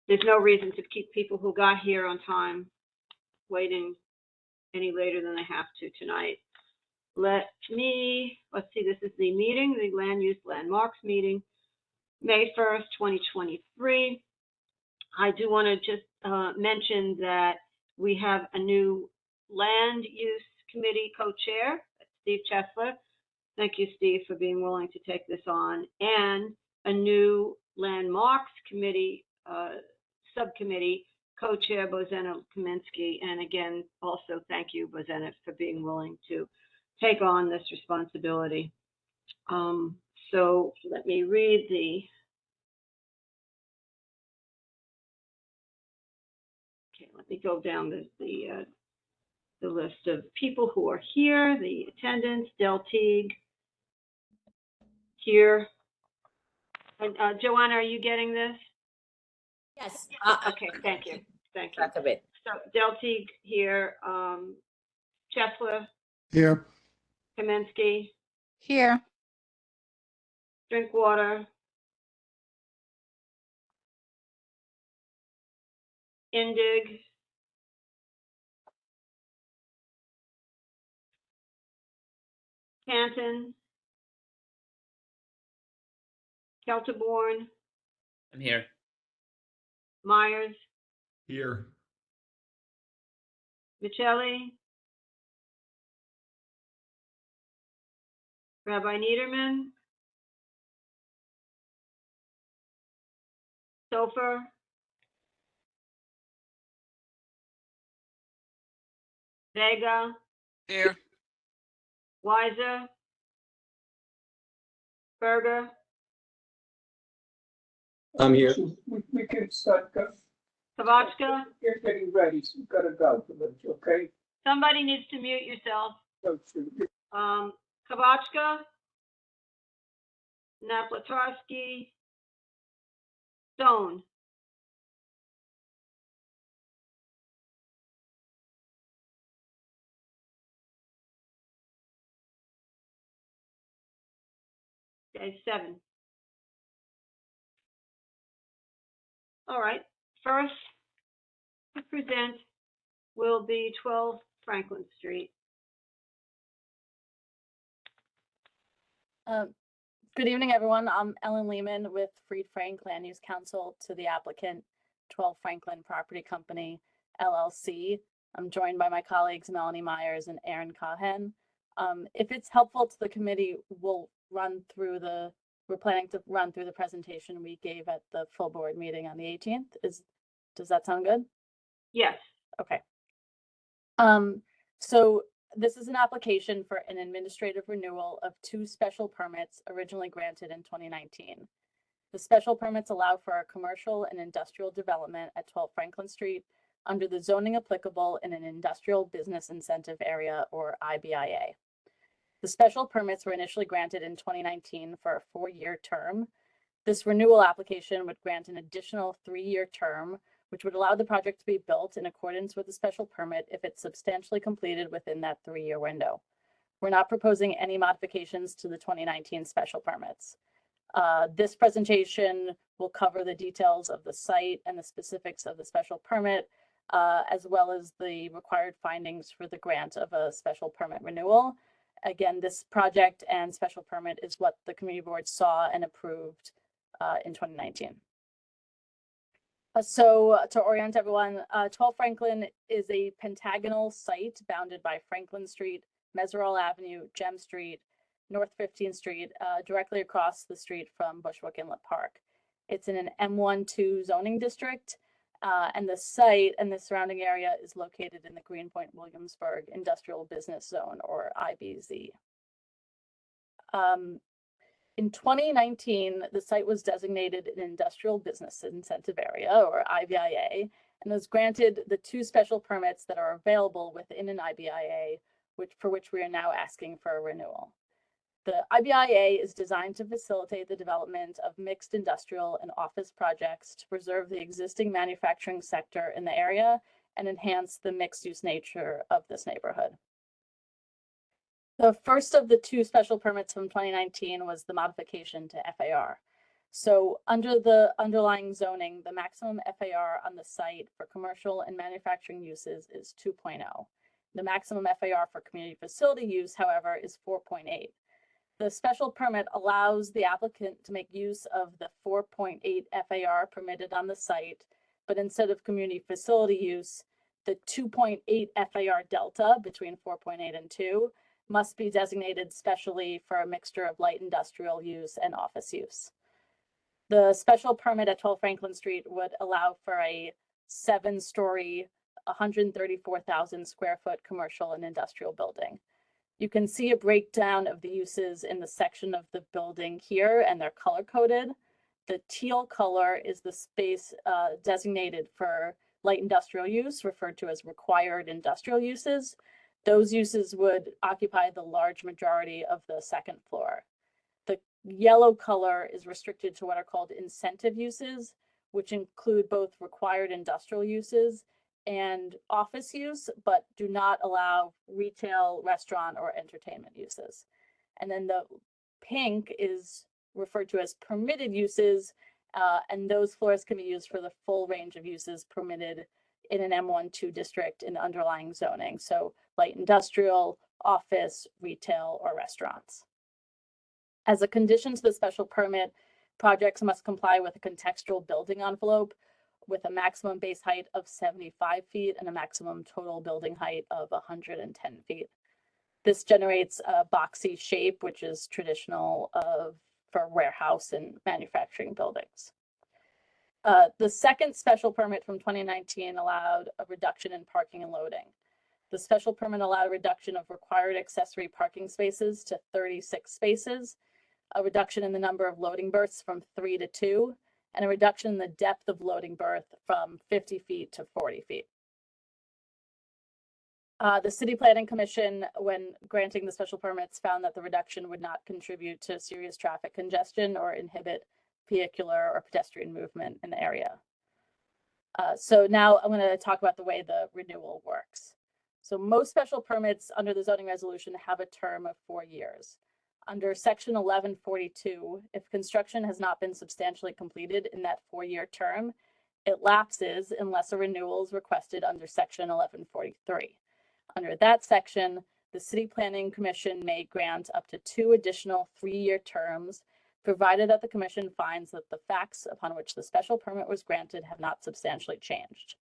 there's no reason to keep people who got here on time waiting any later than they have to tonight. Let's see, this is the meeting, the Land Use Landmarks meeting, May 1st, 2023. I do want to just mention that we have a new Land Use Committee co-chair, Steve Chesler. Thank you, Steve, for being willing to take this on, and a new Landmarks Committee subcommittee co-chair, Bozena Kaminsky. And again, also thank you, Bozena, for being willing to take on this responsibility. So let me read the, okay, let me go down the list of people who are here, the attendants. Del Teague here. And Joanna, are you getting this? Yes. Okay, thank you. Thank you. Track of it. So Del Teague here, Chesler, Here. Kaminsky, Here. Drinkwater, Indig, Canton, Kelterborn, I'm here. Myers, Here. Michelli, Rabbi Niederman, Sofer, Vega, Here. Weiser, Berger, I'm here. We can start. Kavachka. You're getting ready, so we've got to go. Okay? Somebody needs to mute yourself. Go to. Kavachka, Naplatarski, Stone. Okay, 7. All right, first to present will be 12 Franklin Street. Good evening, everyone. I'm Ellen Lehman with Freed Frank Land Use Counsel to the applicant, 12 Franklin Property Company, LLC. I'm joined by my colleagues, Melanie Myers and Aaron Cohen. If it's helpful to the committee, we're planning to run through the presentation we gave at the full board meeting on the 18th. Does that sound good? Yes. Okay. So this is an application for an administrative renewal of 2 special permits originally granted in 2019. The special permits allow for a commercial and industrial development at 12 Franklin Street under the zoning applicable in an industrial business incentive area, or IBIA. The special permits were initially granted in 2019 for a 4-year term. This renewal application would grant an additional 3-year term, which would allow the project to be built in accordance with the special permit if it's substantially completed within that 3-year window. We're not proposing any modifications to the 2019 special permits. This presentation will cover the details of the site and the specifics of the special permit, as well as the required findings for the grant of a special permit renewal. Again, this project and special permit is what the community board saw and approved in 2019. So to orient everyone, 12 Franklin is a pentagonal site bounded by Franklin Street, Meserole Avenue, Gem Street, North 15th Street, directly across the street from Bushwick Inlet Park. It's in an M1-2 zoning district, and the site and the surrounding area is located in the Greenpoint Williamsburg Industrial Business Zone, or IBZ. In 2019, the site was designated an industrial business incentive area, or IBIA, and was granted the 2 special permits that are available within an IBIA, for which we are now asking for a renewal. The IBIA is designed to facilitate the development of mixed industrial and office projects to preserve the existing manufacturing sector in the area and enhance the mixed-use nature of this neighborhood. The first of the 2 special permits from 2019 was the modification to FAR. So under the underlying zoning, the maximum FAR on the site for commercial and manufacturing uses is 2.0. The maximum FAR for community facility use, however, is 4.8. The special permit allows the applicant to make use of the 4.8 FAR permitted on the site, but instead of community facility use, the 2.8 FAR delta between 4.8 and 2 must be designated specially for a mixture of light industrial use and office use. The special permit at 12 Franklin Street would allow for a 7-story, 134,000 square foot commercial and industrial building. You can see a breakdown of the uses in the section of the building here, and they're color coded. The teal color is the space designated for light industrial use, referred to as required industrial uses. Those uses would occupy the large majority of the second floor. The yellow color is restricted to what are called incentive uses, which include both required industrial uses and office use, but do not allow retail, restaurant, or entertainment uses. And then the pink is referred to as permitted uses, and those floors can be used for the full range of uses permitted in an M1-2 district in the underlying zoning. So light industrial, office, retail, or restaurants. As a condition to the special permit, projects must comply with a contextual building envelope with a maximum base height of 75 feet and a maximum total building height of 110 feet. This generates a boxy shape, which is traditional for warehouse and manufacturing buildings. The second special permit from 2019 allowed a reduction in parking and loading. The special permit allowed a reduction of required accessory parking spaces to 36 spaces, a reduction in the number of loading berths from 3 to 2, and a reduction in the depth of loading berth from 50 feet to 40 feet. The City Planning Commission, when granting the special permits, found that the reduction would not contribute to serious traffic congestion or inhibit vehicular or pedestrian movement in the area. So now I'm going to talk about the way the renewal works. So most special permits under the zoning resolution have a term of 4 years. Under section 1142, if construction has not been substantially completed in that 4-year term, it lapses unless a renewal is requested under section 1143. Under that section, the City Planning Commission may grant up to 2 additional 3-year terms, provided that the commission finds that the facts upon which the special permit was granted have not substantially changed,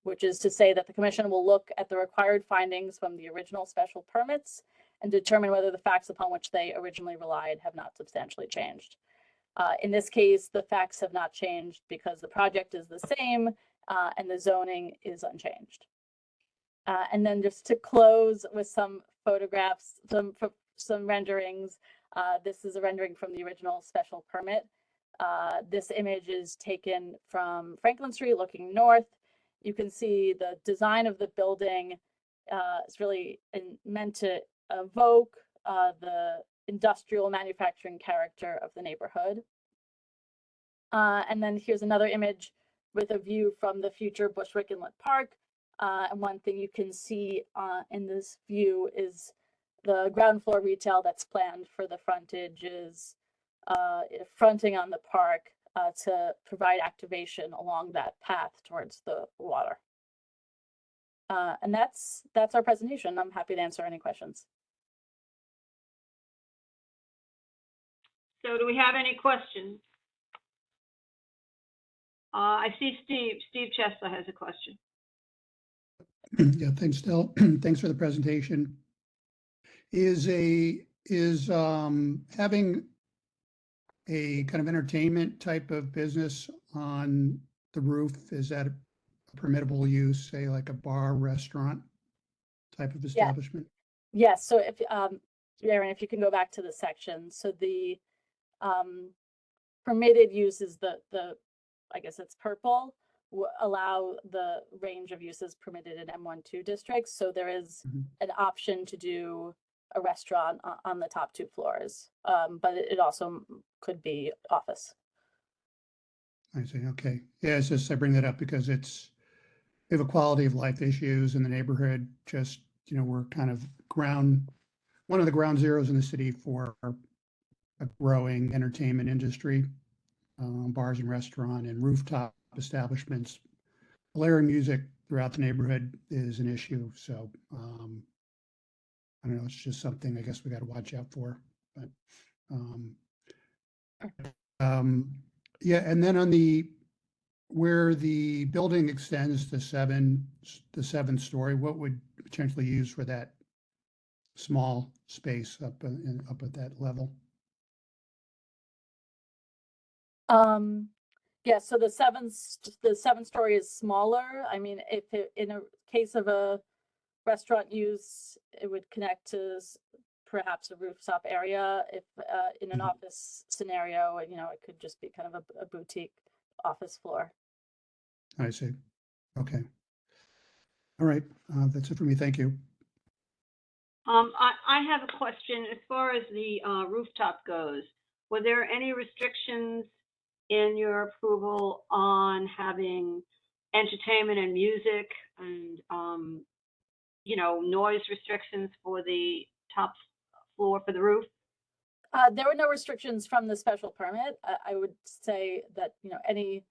which is to say that the commission will look at the required findings from the original special permits and determine whether the facts upon which they originally relied have not substantially changed. In this case, the facts have not changed because the project is the same and the zoning is unchanged. And then just to close with some photographs, some renderings. This is a rendering from the original special permit. This image is taken from Franklin Street looking north. You can see the design of the building is really meant to evoke the industrial manufacturing character of the neighborhood. And then here's another image with a view from the future Bushwick Inlet Park. And one thing you can see in this view is the ground floor retail that's planned for the frontages, fronting on the park to provide activation along that path towards the water. And that's our presentation. I'm happy to answer any questions. So do we have any questions? I see Steve Chesler has a question. Yeah, thanks, Del. Thanks for the presentation. Is having a kind of entertainment type of business on the roof, is that a permittable use, say like a bar, restaurant type of establishment? Yes, so if Aaron, if you can go back to the section. So the permitted use is the I guess it's purple, allow the range of uses permitted in M1-2 districts. So there is an option to do a restaurant on the top 2 floors, but it also could be office. I see. Okay. Yeah, it's just I bring that up because we have a quality of life issues in the neighborhood. Just, we're kind of one of the ground zeros in the city for a growing entertainment industry. bars and restaurant and rooftop establishments. Blaring music throughout the neighborhood is an issue, so I don't know, it's just something I guess we got to watch out for, but yeah, and then on where the building extends to the seventh story, what would potentially use for that small space up at that level? Yeah, so the seventh story is smaller. I mean, in a case of a restaurant use, it would connect to perhaps a rooftop area. If in an office scenario, it could just be kind of a boutique office floor. I see. Okay. All right. That's it for me. Thank you. I have a question as far as the rooftop goes. Were there any restrictions in your approval on having entertainment and music and, noise restrictions for the top floor for the roof? There were no restrictions from the special permit. I would say that, any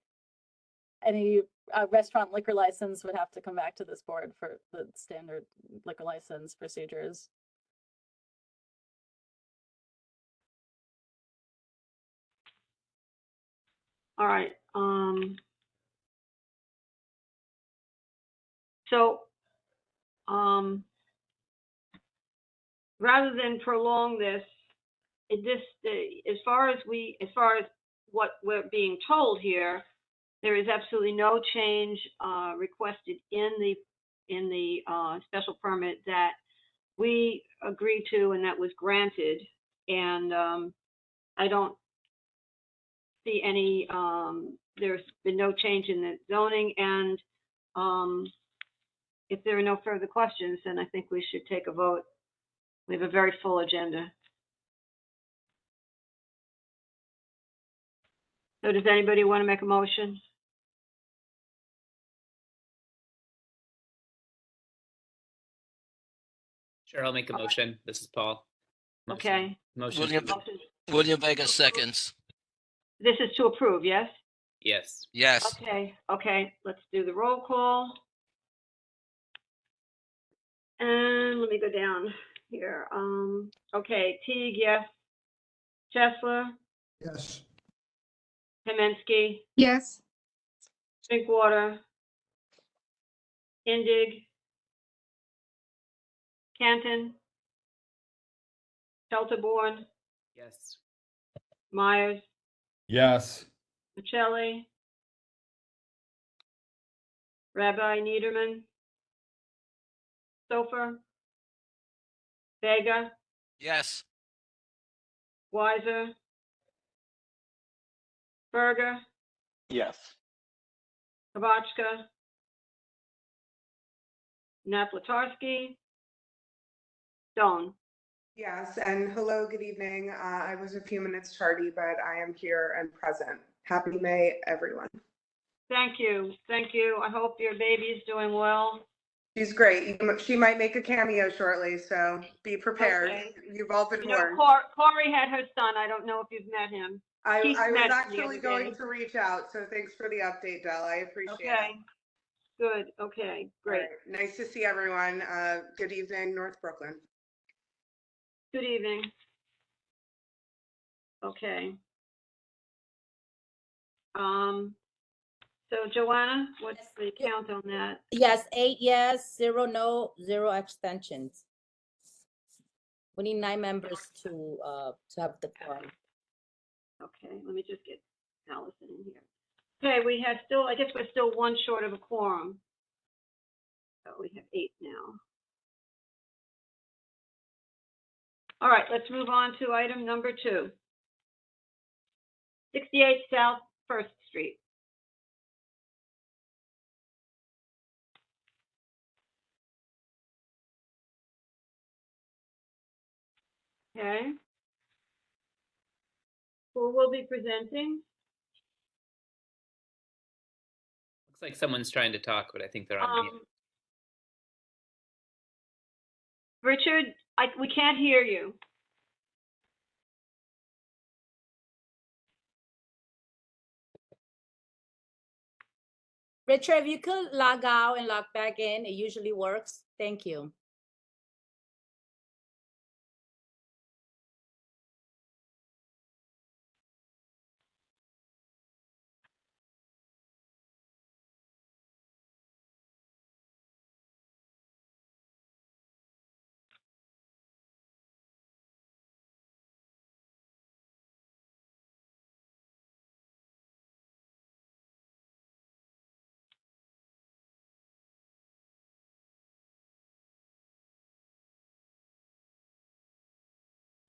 restaurant liquor license would have to come back to this board for the standard liquor license procedures. All right. So, rather than prolong this, as far as what we're being told here, there is absolutely no change requested in the special permit that we agreed to and that was granted. And I don't see any, there's been no change in the zoning. And if there are no further questions, then I think we should take a vote. We have a very full agenda. So does anybody want to make a motion? Sure, I'll make a motion. This is Paul. Motion- Okay. Motion. William- Motion. William Vega seconds. This is to approve, yes? Yes. Yes. Okay, let's do the roll call. And let me go down here. Okay, Teague, yes. Chesler, Yes. Kaminsky, Yes. Drinkwater, Indig, Canton, Shelterborn, Yes. Myers, Yes. Michelli, Rabbi Niederman, Sofer, Vega, Yes. Weiser, Berger, Yes. Kabachka, Naplatarski, Stone. Yes, and hello, good evening. I was a few minutes tardy, but I am here and present. Happy May, everyone. Thank you. I hope your baby is doing well. She's great. She might make a cameo shortly, so be prepared. Okay. You've all been You know, warned. Corey had her son. I don't know if you've met him. Keith I met was him the actually other going day. to reach out, so thanks for the update, Del. I appreciate Okay. it. Good. Okay. Great. All right. Nice to see everyone. Good evening, North Brooklyn. Good evening. Okay. So Joanna, what's the count on that? Yes, 8 yes, 0 no, 0 abstentions. We need 9 members to have the quorum. Okay, let me just get Allison in here. Okay, we have still, I guess we're still one short of a quorum. So we have 8 now. All right, let's move on to item number 2. 68 South First Street. Okay. Who will be presenting? Looks like someone's trying to talk, but I think they're on mute. Richard, we can't hear you. Richard, if you could log out and log back in, it usually works. Thank you.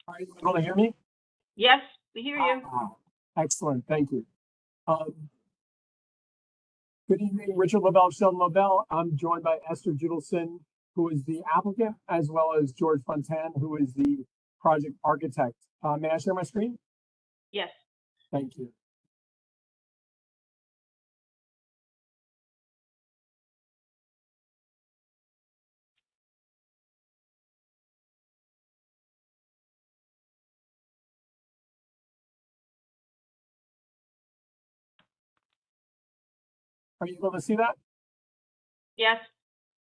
Are you able to hear me? Yes, we hear you. Excellent, thank you. Good evening, Richard LaBelle, Sheldon LaBelle. I'm joined by Esther Judelson, who is the applicant, as well as George Fontaine, who is the project architect. May I share my screen? Yes. Thank you. Are you able to see that? Yes.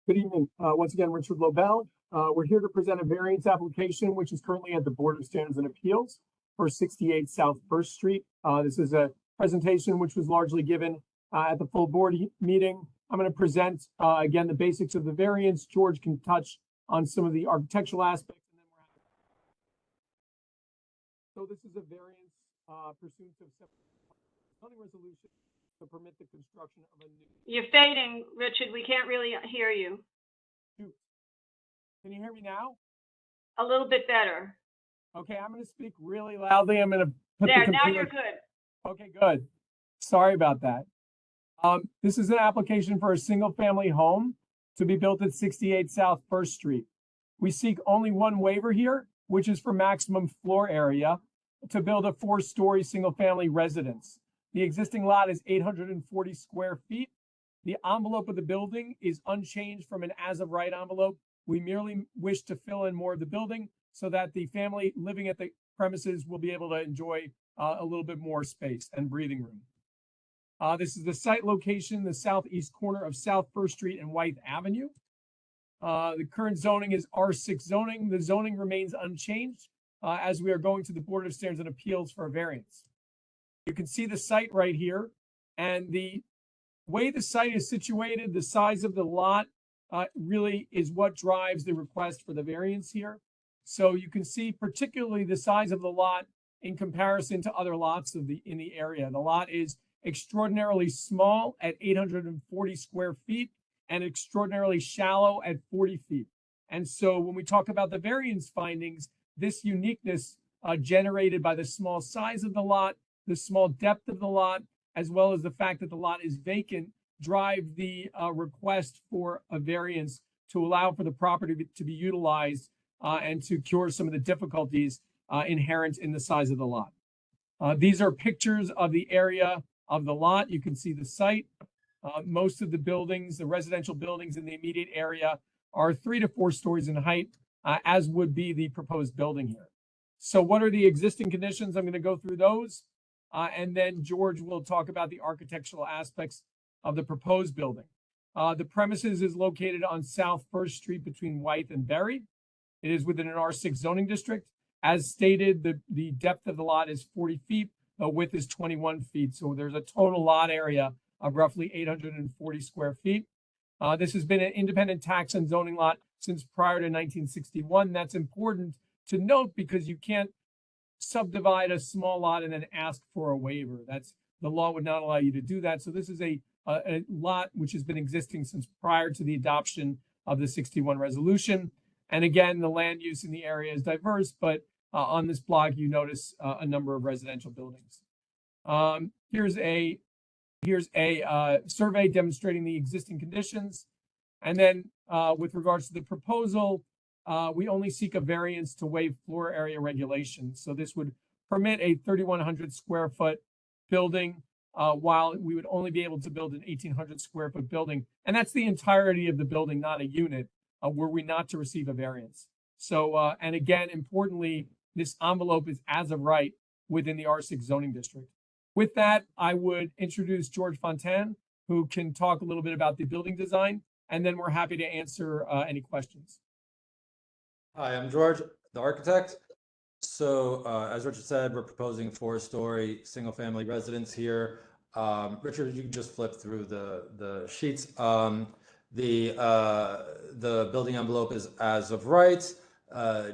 Good evening. Once again, Richard LaBelle. We're here to present a variance application, which is currently at the Board of Standards and Appeals for 68 South First Street. This is a presentation which was largely given at the full board meeting. I'm going to present again the basics of the variance. George can touch on some of the architectural aspects. And then so this is a variance pursuant to zoning resolution to permit the construction of a new. You're fading, Richard. We can't really hear you. Shoot. Can you hear me now? A little bit better. Okay, I'm going to speak really loudly. I'm going to put There, the now computer. you're good. Okay, good. Sorry about that. This is an application for a single-family home to be built at 68 South First Street. We seek only one waiver here, which is for maximum floor area to build a 4-story single-family residence. The existing lot is 840 square feet. The envelope of the building is unchanged from an as-of-right envelope. We merely wish to fill in more of the building so that the family living at the premises will be able to enjoy a little bit more space and breathing room. This is the site location, the southeast corner of South First Street and Wythe Avenue. The current zoning is R6 zoning. The zoning remains unchanged as we are going to the Board of Standards and Appeals for a variance. You can see the site right here, and the way the site is situated, the size of the lot really is what drives the request for the variance here. So you can see particularly the size of the lot in comparison to other lots in the area. The lot is extraordinarily small at 840 square feet and extraordinarily shallow at 40 feet. And so when we talk about the variance findings, this uniqueness generated by the small size of the lot, the small depth of the lot, as well as the fact that the lot is vacant, drive the request for a variance to allow for the property to be utilized and to cure some of the difficulties inherent in the size of the lot. These are pictures of the area of the lot. You can see the site. Most of the buildings, the residential buildings in the immediate area are 3 to 4 stories in height, as would be the proposed building here. So what are the existing conditions? I'm going to go through those. And then George will talk about the architectural aspects of the proposed building. The premises is located on South First Street between Wythe and Berry. It is within an R6 zoning district. As stated, the depth of the lot is 40 feet, the width is 21 feet. So there's a total lot area of roughly 840 square feet. This has been an independent tax and zoning lot since prior to 1961. That's important to note because you can't subdivide a small lot and then ask for a waiver. The law would not allow you to do that. So this is a lot which has been existing since prior to the adoption of the 61 resolution. And again, the land use in the area is diverse, but on this block, you notice a number of residential buildings. Here's a survey demonstrating the existing conditions. And then with regards to the proposal, we only seek a variance to waive floor area regulations. So this would permit a 3,100 square foot building, while we would only be able to build an 1,800 square foot building. And that's the entirety of the building, not a unit, were we not to receive a variance. So, and again, importantly, this envelope is as of right within the R6 zoning district. With that, I would introduce George Fontaine, who can talk a little bit about the building design, and then we're happy to answer any questions. Hi, I'm George, the architect. So as Richard said, we're proposing 4-story single-family residence here. Richard, you can just flip through the sheets. The building envelope is as of right.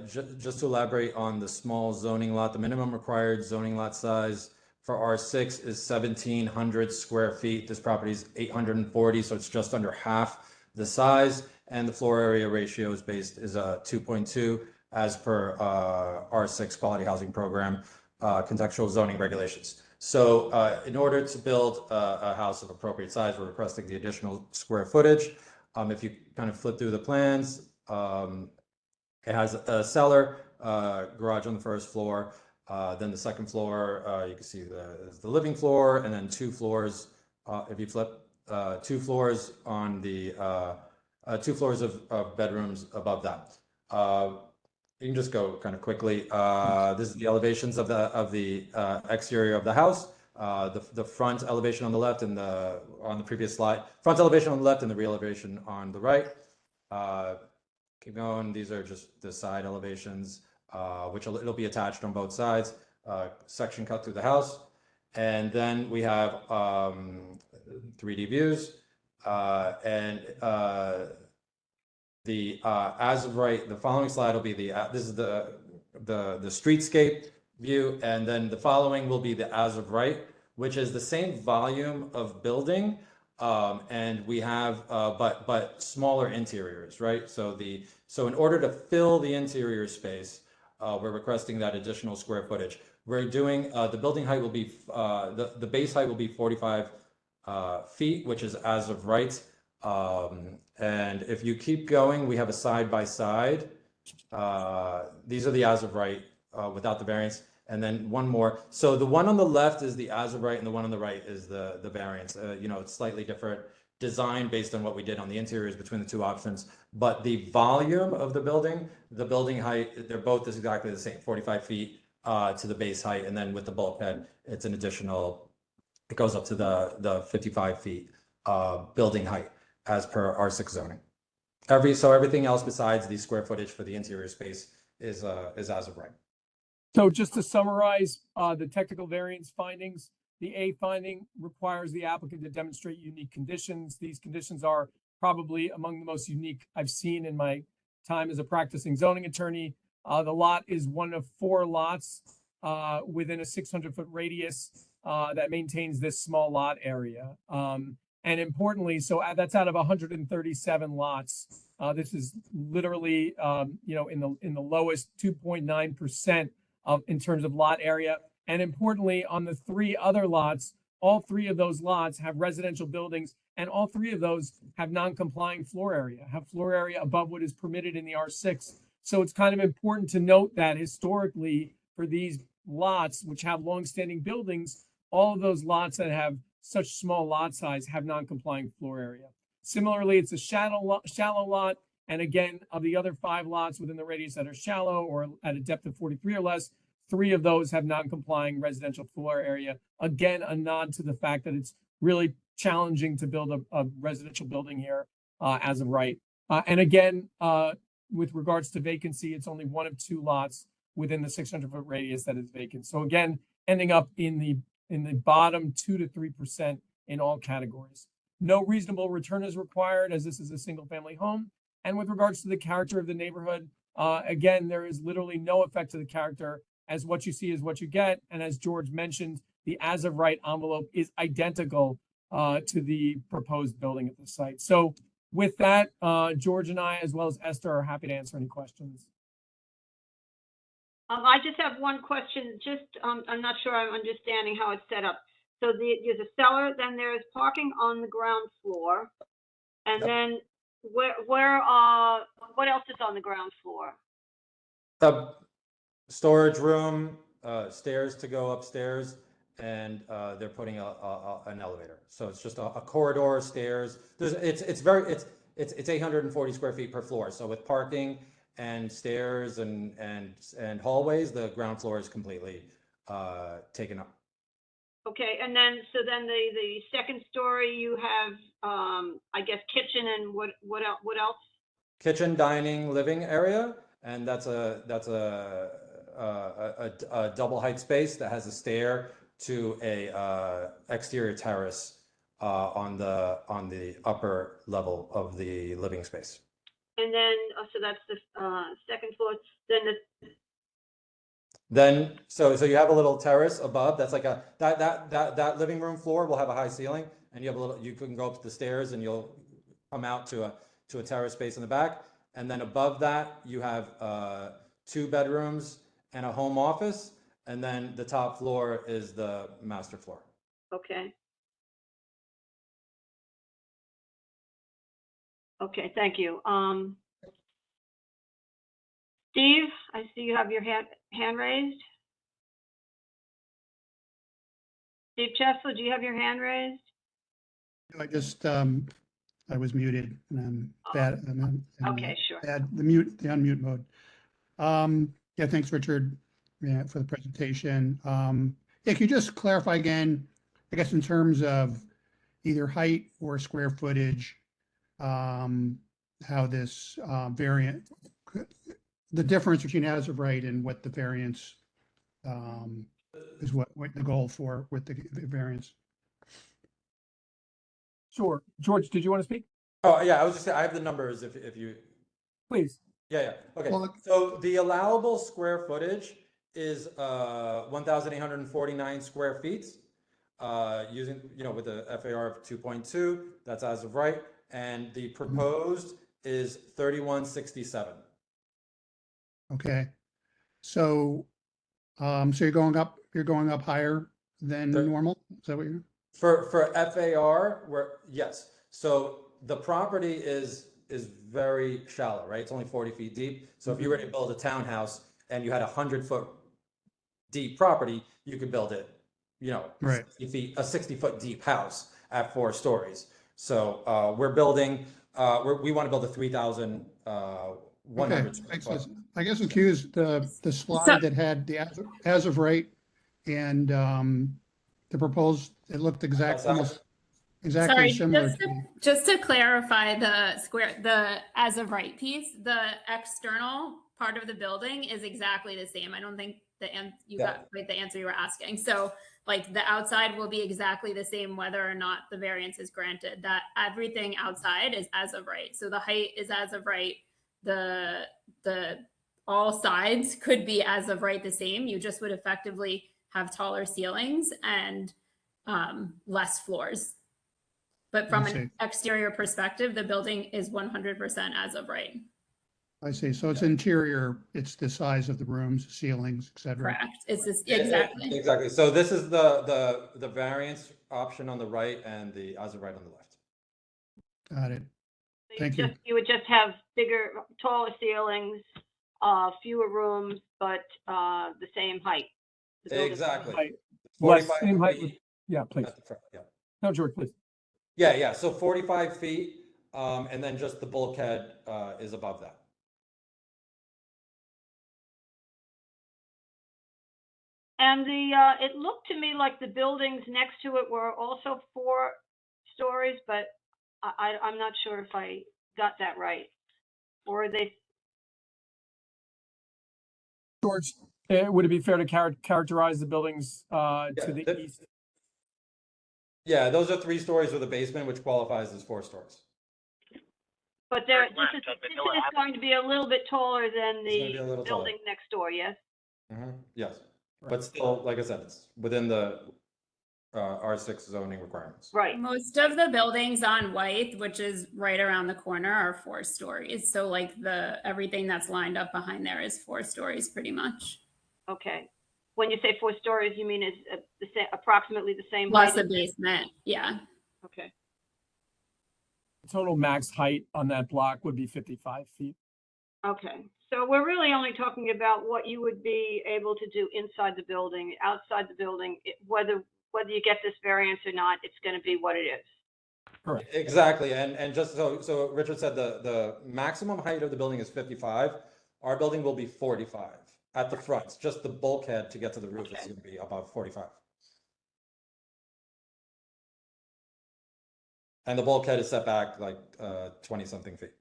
Just to elaborate on the small zoning lot, the minimum required zoning lot size for R6 is 1,700 square feet. This property is 840, so it's just under half the size. And the floor area ratio is 2.2 as per R6 Quality Housing Program contextual zoning regulations. So in order to build a house of appropriate size, we're requesting the additional square footage. If you kind of flip through the plans, it has a cellar, garage on the first floor. Then the second floor, you can see the living floor, and then 2 floors. If you flip, 2 floors on the 2 floors of bedrooms above that. You can just go kind of quickly. This is the elevations of the exterior of the house. The front elevation on the left and on the previous slide. Front elevation on the left and the rear elevation on the right. Keep going. These are just the side elevations, which it'll be attached on both sides. Section cut through the house. And then we have 3D views. The as of right, the following slide will be this is the streetscape view, and then the following will be the as of right, which is the same volume of building, and we have but smaller interiors, right? So in order to fill the interior space, we're requesting that additional square footage. We're doing the building height will be the base height will be 45 feet, which is as of right. And if you keep going, we have a side by side. These are the as of right without the variance. And then one more. So the one on the left is the as of right, and the one on the right is the variance. You know, it's slightly different design based on what we did on the interiors between the 2 options. But the volume of the building height, they're both exactly the same, 45 feet to the base height. And then with the bulkhead, it's an additional, it goes up to the 55 feet building height as per R6 zoning. So everything else besides the square footage for the interior space is as of right. So just to summarize the technical variance findings, the A finding requires the applicant to demonstrate unique conditions. These conditions are probably among the most unique I've seen in my time as a practicing zoning attorney. The lot is one of 4 lots within a 600-foot radius that maintains this small lot area. And importantly, so that's out of 137 lots. This is literally, you know, in the lowest 2.9% in terms of lot area. And importantly, on the 3 other lots, all 3 of those lots have residential buildings, and all 3 of those have non-complying floor area, have floor area above what is permitted in the R6. So it's kind of important to note that historically, for these lots, which have longstanding buildings, all of those lots that have such small lot size have non-complying floor area. Similarly, it's a shallow lot. And again, of the other 5 lots within the radius that are shallow or at a depth of 43 or less, 3 of those have non-complying residential floor area. Again, a nod to the fact that it's really challenging to build a residential building here as of right. And again, with regards to vacancy, it's only 1 of 2 lots within the 600-foot radius that is vacant. So again, ending up in the bottom 2 to 3% in all categories. No reasonable return is required, as this is a single-family home. And with regards to the character of the neighborhood, again, there is literally no effect to the character, as what you see is what you get. And as George mentioned, the as of right envelope is identical to the proposed building at the site. So with that, George and I, as well as Esther, are happy to answer any questions. I just have one question. Just, I'm not sure I'm understanding how it's set up. So there's a cellar, then there's parking on the ground floor, and Yep. then what else is on the ground floor? Storage room, stairs to go upstairs, and they're putting an elevator. So it's just a corridor, stairs. It's 840 square feet per floor. So with parking and stairs and hallways, the ground floor is completely taken up. Okay, and then, so then the second story, you have, I guess, kitchen and what else? Kitchen, dining, living area, and that's a double height space that has a stair to a exterior terrace on the upper level of the living space. And then, so that's the second floor, Then, so you have a little terrace above, that's like that living room floor will have a high ceiling, and you have a little, you can go up the stairs and you'll come out to a terrace space in the back. And then above that, you have 2 bedrooms and a home office. And then the top floor is the master floor. okay. Okay, thank you. Steve, I see you have your hand raised. Steve Chesler, do you have your hand raised? I just, I was muted and I'm bad. Okay, sure. Bad, the unmute mode. Yeah, thanks, Richard, yeah, for the presentation. Yeah, can you just clarify again, I guess in terms of either height or square footage, how this variant, the difference between as of right and what the variance is, what the goal for with the variance? Sure. George, did you want to speak? Oh, yeah, I was just saying, I have the numbers if you. Please. Yeah, okay. Well, So the allowable square footage is 1,849 square feet, using, with a FAR of 2.2, that's as of right, and the proposed is 3167. Okay. So, so you're going up higher than normal? Is that what you're? For FAR, yes. So the property is very shallow, right? It's only 40 feet deep. So if you were to build a townhouse and you had 100-foot deep property, you could build it, Right. 60 feet, a 60-foot deep house at 4 stories. So we're building, we want to build a 3,100 square foot. I guess accuse the slide that had the as of right and the proposed, it looked almost exactly Sorry, similar to. just to clarify the as of right piece, the external part of the building is exactly the same. I don't think you got quite the answer you were asking. So like the outside will be exactly the same whether or not the variance is granted. That everything outside is as of right. So the height is as of right. The all sides could be as of right the same. You just would effectively have taller ceilings and less floors. But from an exterior perspective, the building is 100% as of right. I see. So it's interior, it's the size of the rooms, ceilings, et cetera. Correct. It's this, exactly. Exactly. So this is the variance option on the right and the as of right on the left. Got it. Thank you. You would just have bigger, taller ceilings, fewer rooms, but the same height. Exactly. Height. 45 Same height. feet Yeah, please. at the front, yeah. No, George, please. Yeah. So 45 feet, and then just the bulkhead is above that. And it looked to me like the buildings next to it were also 4 stories, but I'm not sure if I got that right. Or are they? George, would it be fair to characterize the buildings to the east? Yeah, those are 3 stories with a basement, which qualifies as 4 stories. But this is going to be a little bit taller than the building next door, yes? Yes, but still, like I said, it's within the R6 zoning requirements. Right. Most of the buildings on White, which is right around the corner, are 4 stories. So like everything that's lined up behind there is 4 stories pretty much. Okay. When you say 4 stories, you mean it's approximately the same Plus height? the basement, yeah. Okay. Total max height on that block would be 55 feet. Okay. So we're really only talking about what you would be able to do inside the building. Outside the building, whether you get this variance or not, it's going to be what it is. Correct. Exactly, and just so Richard said the maximum height of the building is 55. Our building will be 45 at the front. Just the bulkhead to get to the roof is going to be about 45. And the bulkhead is set back like 20-something feet.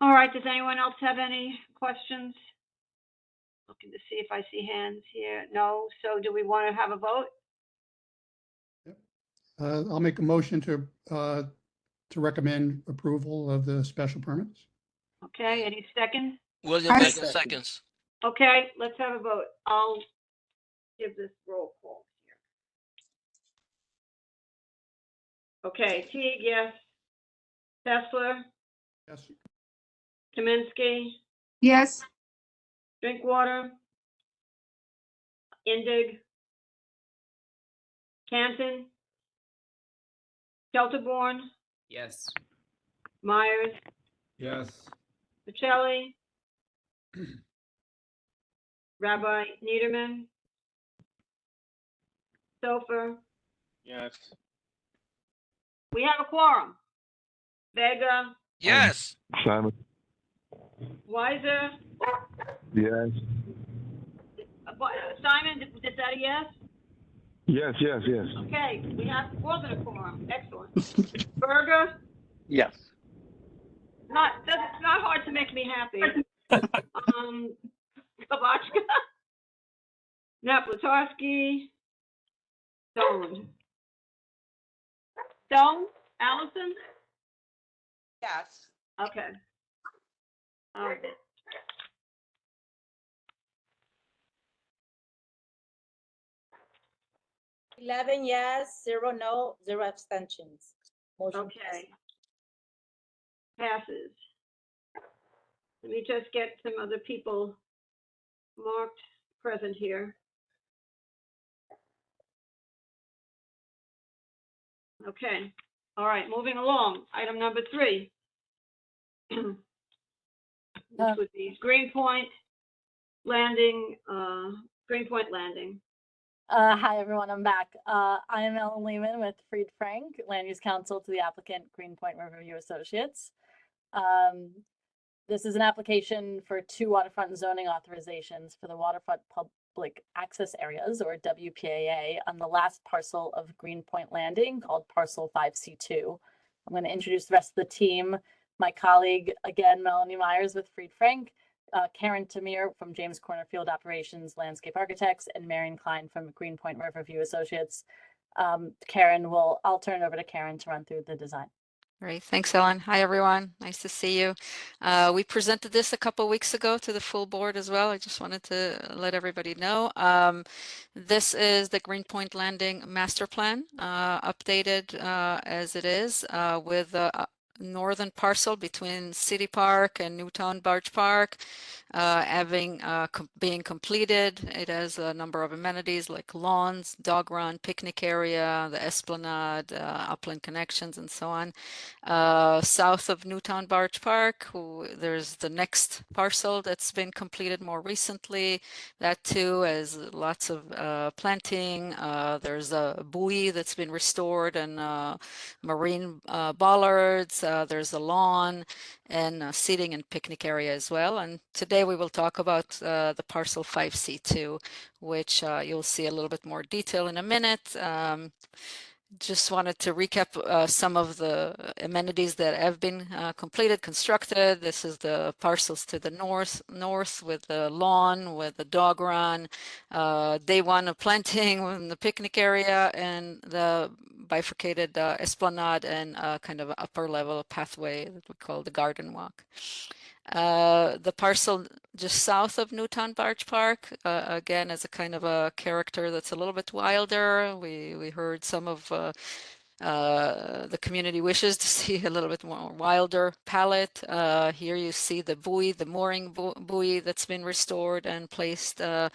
All right, does anyone else have any questions? Looking to see if I see hands here. No, so do we want to have a vote? I'll make a motion to recommend approval of the special permits. Okay, any second? William I Vega second. seconds. Okay, let's have a vote. I'll give this roll call here. Okay, Teague, yes. Tesler, Yes. Kaminsky, Yes. Drinkwater, Indig, Canton, Shelterborn, Yes. Myers, Yes. Pacelli, Rabbi Niederman, Sofer. Yes. We have a quorum. Vega, Yes. Simon. Weiser, Yes. Simon, is that a yes? Yes, yes, yes. Okay, we have more than a quorum. Excellent. Berger, Yes. it's not hard to make me happy. Kabachka, Naplatarski, Stone. Stone, Allison? Yes. Okay. All right. Eleven yes, 0 no, 0 abstentions. Motion passes. Okay. Passes. Let me just get some other people marked present here. Okay. All right, moving along. Item number 3. This would be Greenpoint Landing, Greenpoint Landing. Hi, everyone, I'm back. I am Ellen Lehman with Fried Frank, Land Use Counsel to the applicant Greenpoint Riverview Associates. This is an application for 2 waterfront zoning authorizations for the waterfront public access areas, or WPAA, on the last parcel of Greenpoint Landing called Parcel 5C2. I'm going to introduce the rest of the team. My colleague, again, Melanie Myers with Fried Frank, Karen Tamir from James Corner Field Operations Landscape Architects, and Marion Klein from Greenpoint Riverview Associates. I'll turn it over to Karen to run through the design. Great. Thanks, Ellen. Hi, everyone. Nice to see you. We presented this a couple weeks ago to the full board as well. I just wanted to let everybody know. This is the Greenpoint Landing master plan, updated as it is, with a northern parcel between City Park and Newtown Barge Park being completed. It has a number of amenities like lawns, dog run, picnic area, the esplanade, upland connections, and so on. South of Newtown Barge Park, there's the next parcel that's been completed more recently. That too has lots of planting. There's a buoy that's been restored and marine bollards. There's a lawn and seating and picnic area as well. And today we will talk about the parcel 5C2, which you'll see a little bit more detail in a minute. Just wanted to recap some of the amenities that have been completed, constructed. This is the parcels to the north with the lawn, with the dog run, day 1 of planting in the picnic area, and the bifurcated esplanade and kind of upper level pathway that we call the garden walk. The parcel just south of Newtown Barge Park, again, as a kind of a character that's a little bit wilder. We heard some of the community wishes to see a little bit more wilder palette. Here you see the buoy, the mooring buoy that's been restored and placed at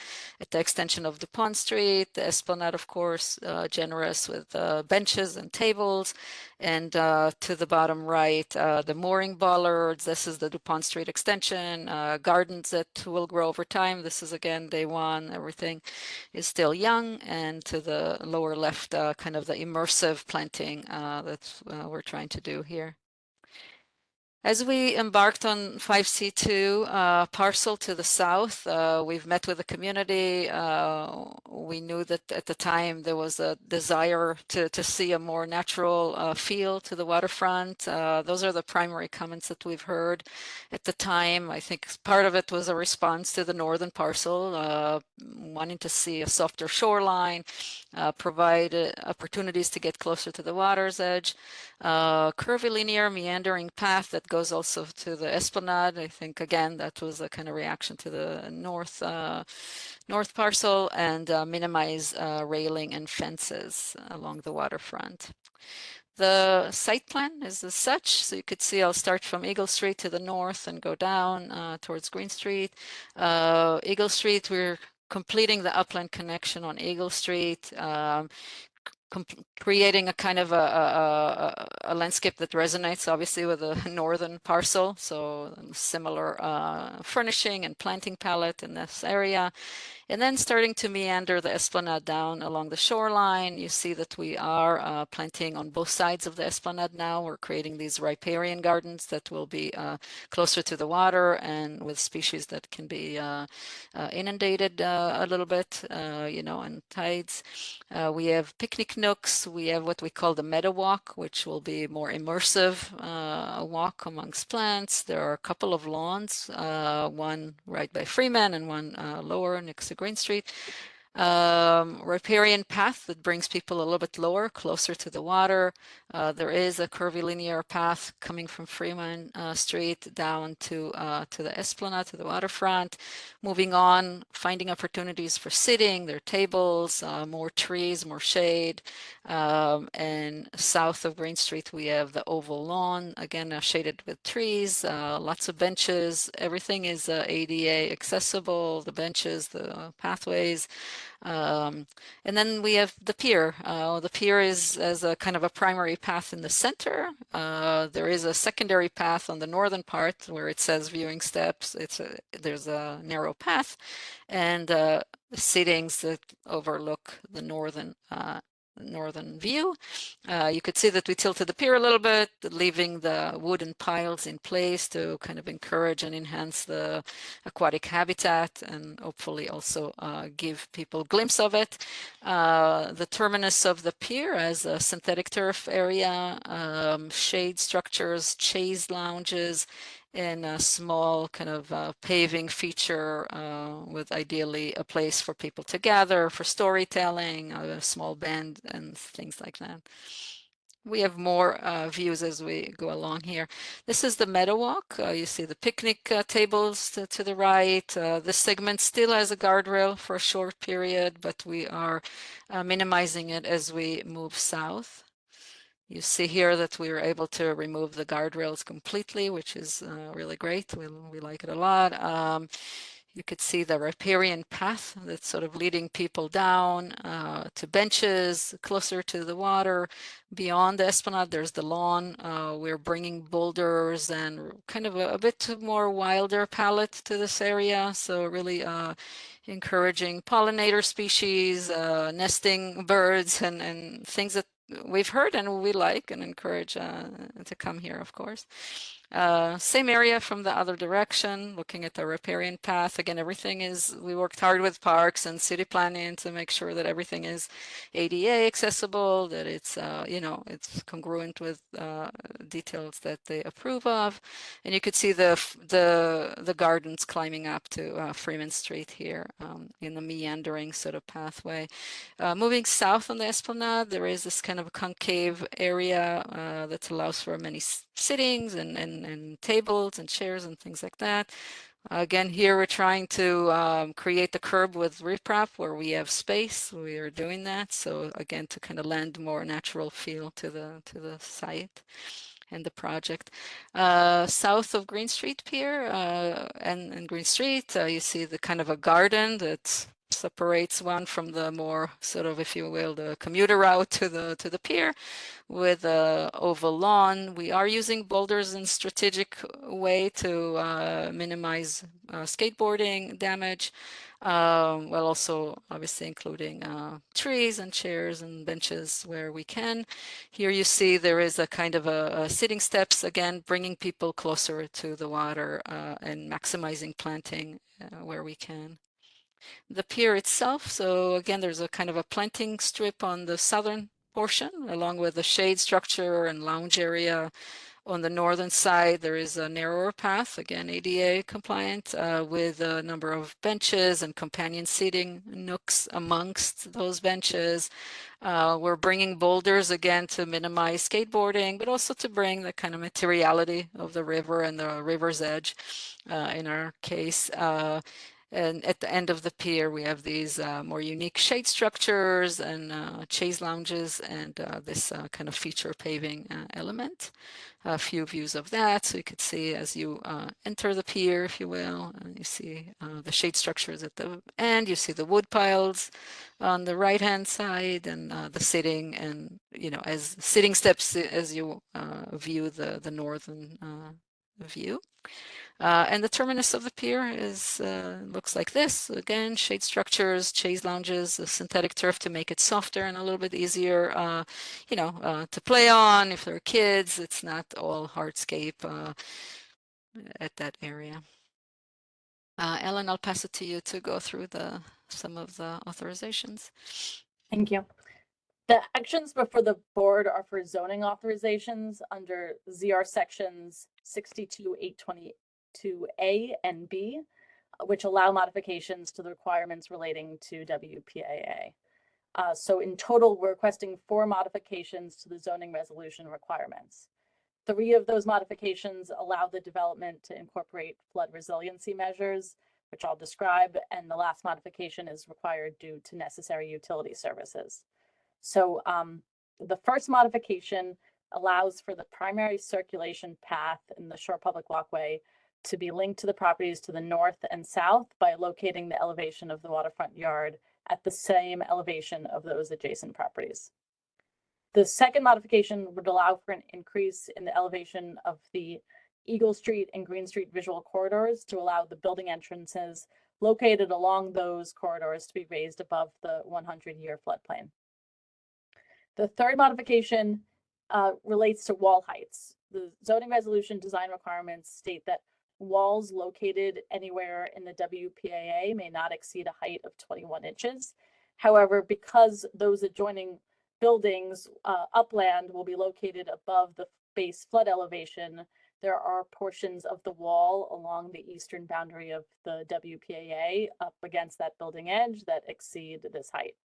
the extension of DuPont Street. The esplanade, of course, generous with benches and tables. And to the bottom right, the mooring bollards. This is the DuPont Street extension, gardens that will grow over time. This is, again, day 1. Everything is still young. And to the lower left, kind of the immersive planting that we're trying to do here. As we embarked on 5C2 parcel to the south, we've met with the community. We knew that at the time there was a desire to see a more natural feel to the waterfront. Those are the primary comments that we've heard at the time. I think part of it was a response to the northern parcel, wanting to see a softer shoreline, provide opportunities to get closer to the water's edge. Curvilinear meandering path that goes also to the Esplanade. I think again that was a kind of reaction to the north parcel, and minimize railing and fences along the waterfront. The site plan is as such, so you could see I'll start from Eagle Street to the north and go down towards Green Street. Eagle Street, we're completing the upland connection on Eagle Street. Creating a kind of a landscape that resonates obviously with the northern parcel, so similar furnishing and planting palette in this area. And then starting to meander the Esplanade down along the shoreline. You see that we are planting on both sides of the Esplanade now. We're creating these riparian gardens that will be closer to the water and with species that can be inundated a little bit, and tides. We have picnic nooks. We have what we call the meadow walk, which will be more immersive walk amongst plants. There are a couple of lawns, one right by Freeman and one lower next to Green Street. Riparian path that brings people a little bit lower, closer to the water. There is a curvilinear path coming from Freeman Street down to the Esplanade, to the waterfront. Moving on, finding opportunities for sitting, there are tables, more trees, more shade. And south of Green Street, we have the oval lawn, again shaded with trees, lots of benches. Everything is ADA accessible, the benches, the pathways. And then we have the pier. The pier is as a kind of a primary path in the center. There is a secondary path on the northern part where it says viewing steps. There's a narrow path, and seatings that overlook the northern view. You could see that we tilted the pier a little bit, leaving the wooden piles in place to kind of encourage and enhance the aquatic habitat and hopefully also give people a glimpse of it. The terminus of the pier as a synthetic turf area, shade structures, chaise lounges, and a small kind of paving feature with ideally a place for people to gather for storytelling, a small band and things like that. We have more views as we go along here. This is the meadow walk. You see the picnic tables to the right. This segment still has a guardrail for a short period, but we are minimizing it as we move south. You see here that we were able to remove the guardrails completely, which is really great. We like it a lot. You could see the riparian path that's sort of leading people down to benches closer to the water. Beyond the Esplanade, there's the lawn. We're bringing boulders and kind of a bit more wilder palette to this area. So really encouraging pollinator species, nesting birds, and things that we've heard and we like and encourage to come here, of course. Same area from the other direction, looking at the riparian path. Again, everything is, we worked hard with parks and city planning to make sure that everything is ADA accessible, that it's, it's congruent with details that they approve of. And you could see the gardens climbing up to Freeman Street here in the meandering sort of pathway. Moving south on the Esplanade, there is this kind of concave area that allows for many sittings and tables and chairs and things like that. Again, here we're trying to create the curb with riprap where we have space. We are doing that. So again, to kind of lend more natural feel to the site and the project. South of Green Street Pier and Green Street, you see the kind of a garden that separates one from the more sort of, if you will, the commuter route to the pier with a oval lawn. We are using boulders in strategic way to minimize skateboarding damage. while also obviously including trees and chairs and benches where we can. Here you see there is a kind of a sitting steps, again, bringing people closer to the water and maximizing planting where we can. The pier itself, so again, there's a kind of a planting strip on the southern portion, along with a shade structure and lounge area. On the northern side, there is a narrower path, again, ADA compliant, with a number of benches and companion seating nooks amongst those benches. We're bringing boulders, again, to minimize skateboarding, but also to bring the kind of materiality of the river and the river's edge, in our case. And at the end of the pier, we have these more unique shade structures and chaise lounges and this kind of feature paving element. A few views of that. So you could see as you enter the pier, if you will, you see the shade structures at the end. You see the wood piles on the right-hand side and the sitting and, you know, as sitting steps as you view the northern view. And the terminus of the pier is looks like this. Again, shade structures, chaise lounges, a synthetic turf to make it softer and a little bit easier, you know, to play on. If there are kids, it's not all hardscape at that area. Ellen, I'll pass it to you to go through some of the authorizations. Thank you. The actions before the board are for zoning authorizations under ZR sections 62.822A and B, which allow modifications to the requirements relating to WPAA. So in total, we're requesting 4 modifications to the zoning resolution requirements. 3 of those modifications allow the development to incorporate flood resiliency measures, which I'll describe, and the last modification is required due to necessary utility services. So the first modification allows for the primary circulation path in the shore public walkway to be linked to the properties to the north and south by locating the elevation of the waterfront yard at the same elevation of those adjacent properties. The second modification would allow for an increase in the elevation of the Eagle Street and Green Street visual corridors to allow the building entrances located along those corridors to be raised above the 100-year floodplain. The third modification relates to wall heights. The zoning resolution design requirements state that walls located anywhere in the WPAA may not exceed a height of 21 inches. However, because those adjoining buildings upland will be located above the base flood elevation, there are portions of the wall along the eastern boundary of the WPAA up against that building edge that exceed this height.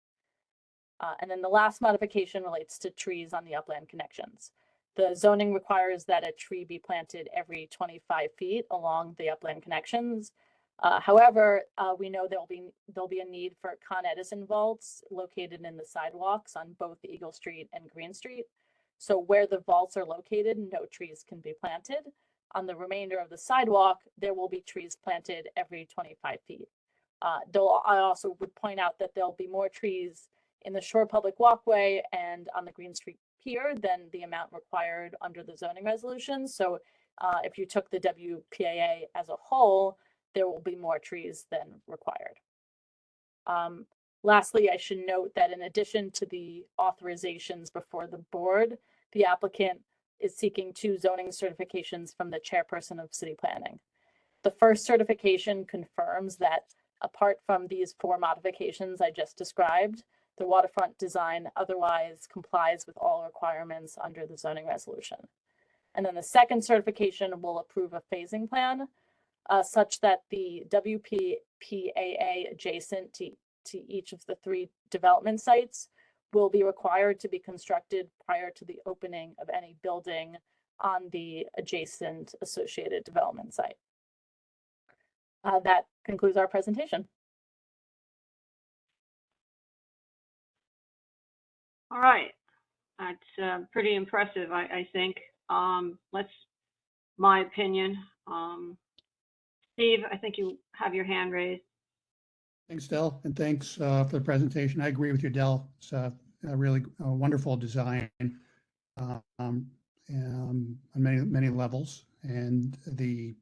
And then the last modification relates to trees on the upland connections. The zoning requires that a tree be planted every 25 feet along the upland connections. However, we know there'll be a need for Con Edison vaults located in the sidewalks on both Eagle Street and Green Street. So where the vaults are located, no trees can be planted. On the remainder of the sidewalk, there will be trees planted every 25 feet. I also would point out that there'll be more trees in the shore public walkway and on the Green Street pier than the amount required under the zoning resolution. So if you took the WPAA as a whole, there will be more trees than required. Lastly, I should note that in addition to the authorizations before the board, the applicant is seeking 2 zoning certifications from the chairperson of city planning. The first certification confirms that apart from these 4 modifications I just described, the waterfront design otherwise complies with all requirements under the zoning resolution. And then the second certification will approve a phasing plan such that the WPAA adjacent to each of the 3 development sites will be required to be constructed prior to the opening of any building on the adjacent associated development site. That concludes our presentation. All right, that's pretty impressive, I think. My opinion. Steve, I think you have your hand raised. Thanks, Del, and thanks for the presentation. I agree with you, Del. It's a really wonderful design on many levels, and the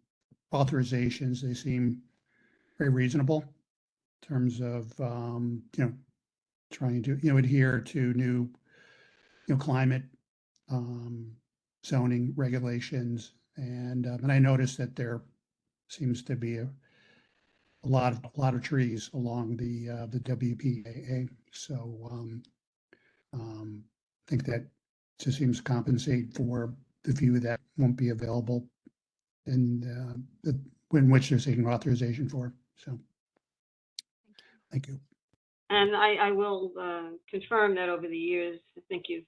authorizations, they seem very reasonable. in terms of, trying to, adhere to new, climate, zoning regulations. And I noticed that there seems to be a lot of trees along the WPAA. So, I think that just seems to compensate for the few that won't be available and in which they're seeking authorization for. So, thank you. And I will confirm that over the years, I think you've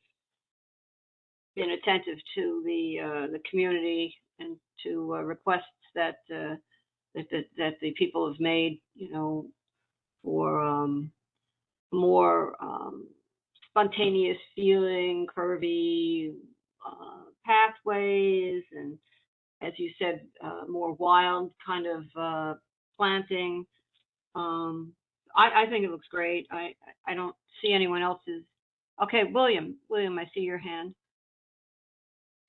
been attentive to the community and to requests that the people have made, for more spontaneous feeling, curvy pathways, and as you said, more wild kind of planting. I think it looks great. I don't see anyone else's. Okay, William, I see your hand.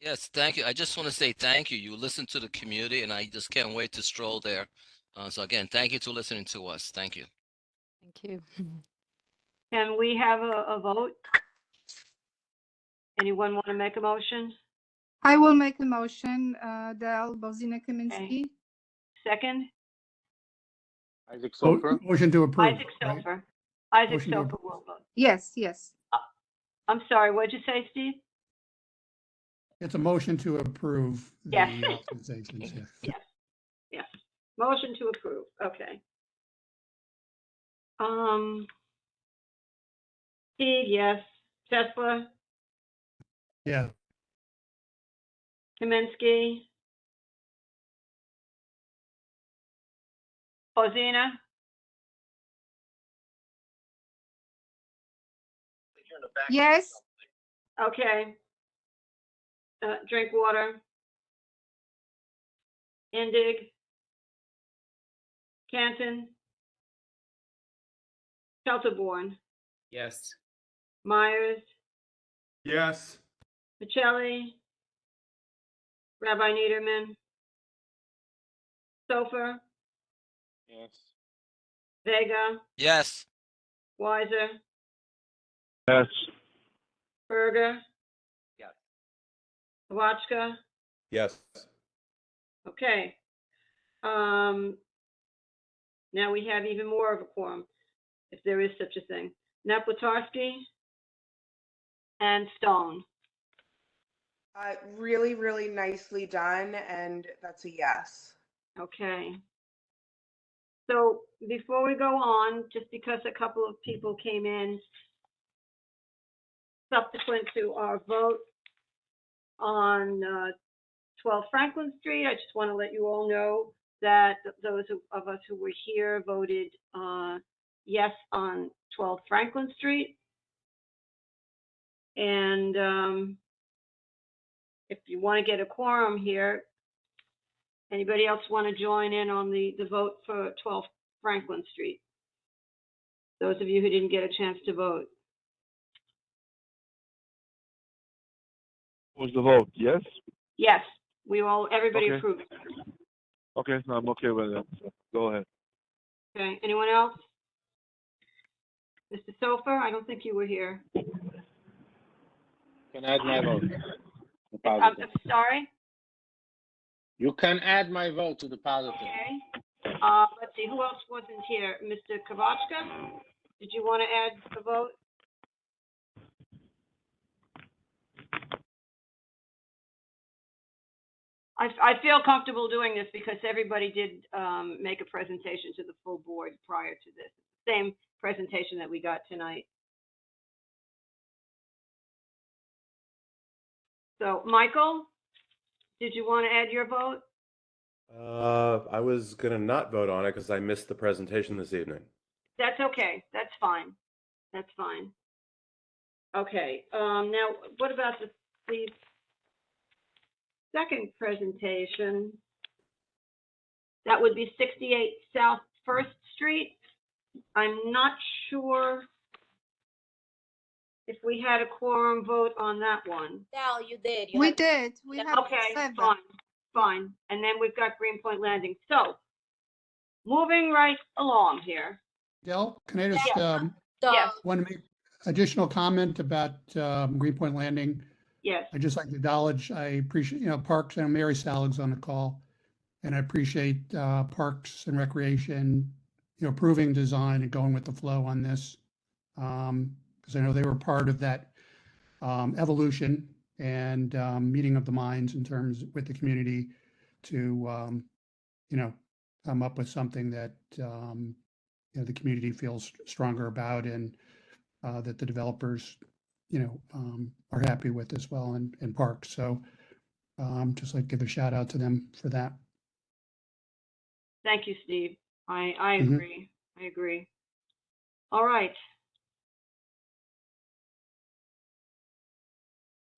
Yes, thank you. I just want to say thank you. You listen to the community, and I just can't wait to stroll there. So again, thank you for listening to us. Thank you. Thank you. Can we have a vote? Anyone want to make a motion? I will make a motion, Del Bozina Kaminsky. Okay. Second? Isaac Sofer. Motion to approve. Isaac right? Sofer. Isaac Motion to Sofer will vote. Yes, yes. I'm sorry, what'd you say, Steve? It's a motion to approve the Yes. authorizations. Yeah. Yes. Motion to approve, okay. Steve, yes. Tesla, Yeah. Kaminsky. Bozina, Yes, okay. Drinkwater. Indig. Canton. Shelterborn. Yes. Myers. Yes. Michelli. Rabbi Niederman. Sofer. Yes. Vega. Yes. Weiser. Yes. Berger. Yes. Kowachka. Yes. Okay. Now we have even more of a quorum, if there is such a thing. Napletarski and Stone. Really, really nicely done, and that's a yes. Okay. So before we go on, just because a couple of people came in subsequent to our vote on 12 Franklin Street, I just want to let you all know that those of us who were here voted yes on 12 Franklin Street. And if you want to get a quorum here, anybody else want to join in on the vote for 12 Franklin Street? Those of you who didn't get a chance to vote. What's the vote? Yes? Yes, everybody Okay. approved. Okay, no, I'm okay with that. So go ahead. Okay, anyone else? Mr. Sofer, I don't think you were here. Can add my vote. I'm sorry. You can add my vote to the positive. Okay. Let's see, who else wasn't here? Mr. Kowachka, did you want to add a vote? I feel comfortable doing this because everybody did make a presentation to the full board prior to this. Same presentation that we got tonight. So, Michael, did you want to add your vote? I was gonna not vote on it because I missed the presentation this evening. That's okay. That's fine. That's fine. Okay. Now, what about the second presentation? That would be 68 South First Street. I'm not sure if we had a quorum vote on that one. Del, you did. we did. We had Okay, 7. fine. And then we've got Greenpoint Landing. So, moving right along here. Del, can I just, Yes, want to make additional comment about, Greenpoint Landing? yes. I'd just like to acknowledge, I appreciate, Parks, and Mary Salig's on the call. And I appreciate, Parks and Recreation, approving design and going with the flow on this. Because I know they were part of that, evolution and, meeting of the minds in terms with the community to, come up with something that, the community feels stronger about and, that the developers, are happy with as well in parks. So, just like to give a shout out to them for that. Thank you, Steve. I Mhm. agree. I agree. All right.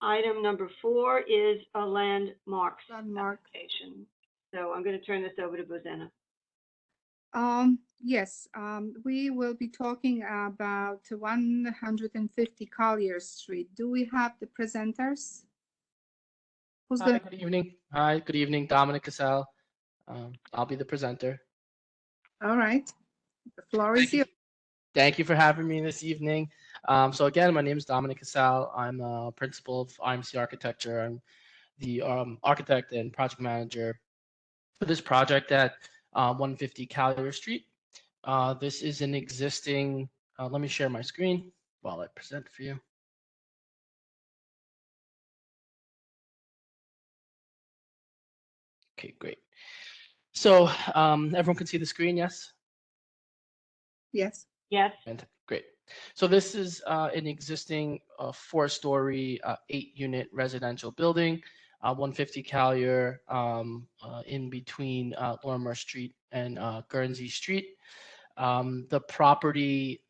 Item number 4 is a landmarks application. So I'm going to turn this over to Bozena. Yes, we will be talking about 150 Collier Street. Do we have the presenters? Who's Hi, going good evening. Hi, good evening. Dominic Cassell. I'll be the presenter. All right. The floor is yours. Thank you for having me this evening. So again, my name is Dominic Cassell. I'm a principal of IMC Architecture. I'm the architect and project manager for this project at 150 Collier Street. This is an existing, let me share my screen while I present for you. Okay, great. So everyone can see the screen, yes? Yes. Yes. Great. So this is an existing 4-story, 8-unit residential building, 150 Collier, in between Lorimer Street and Guernsey Street. The property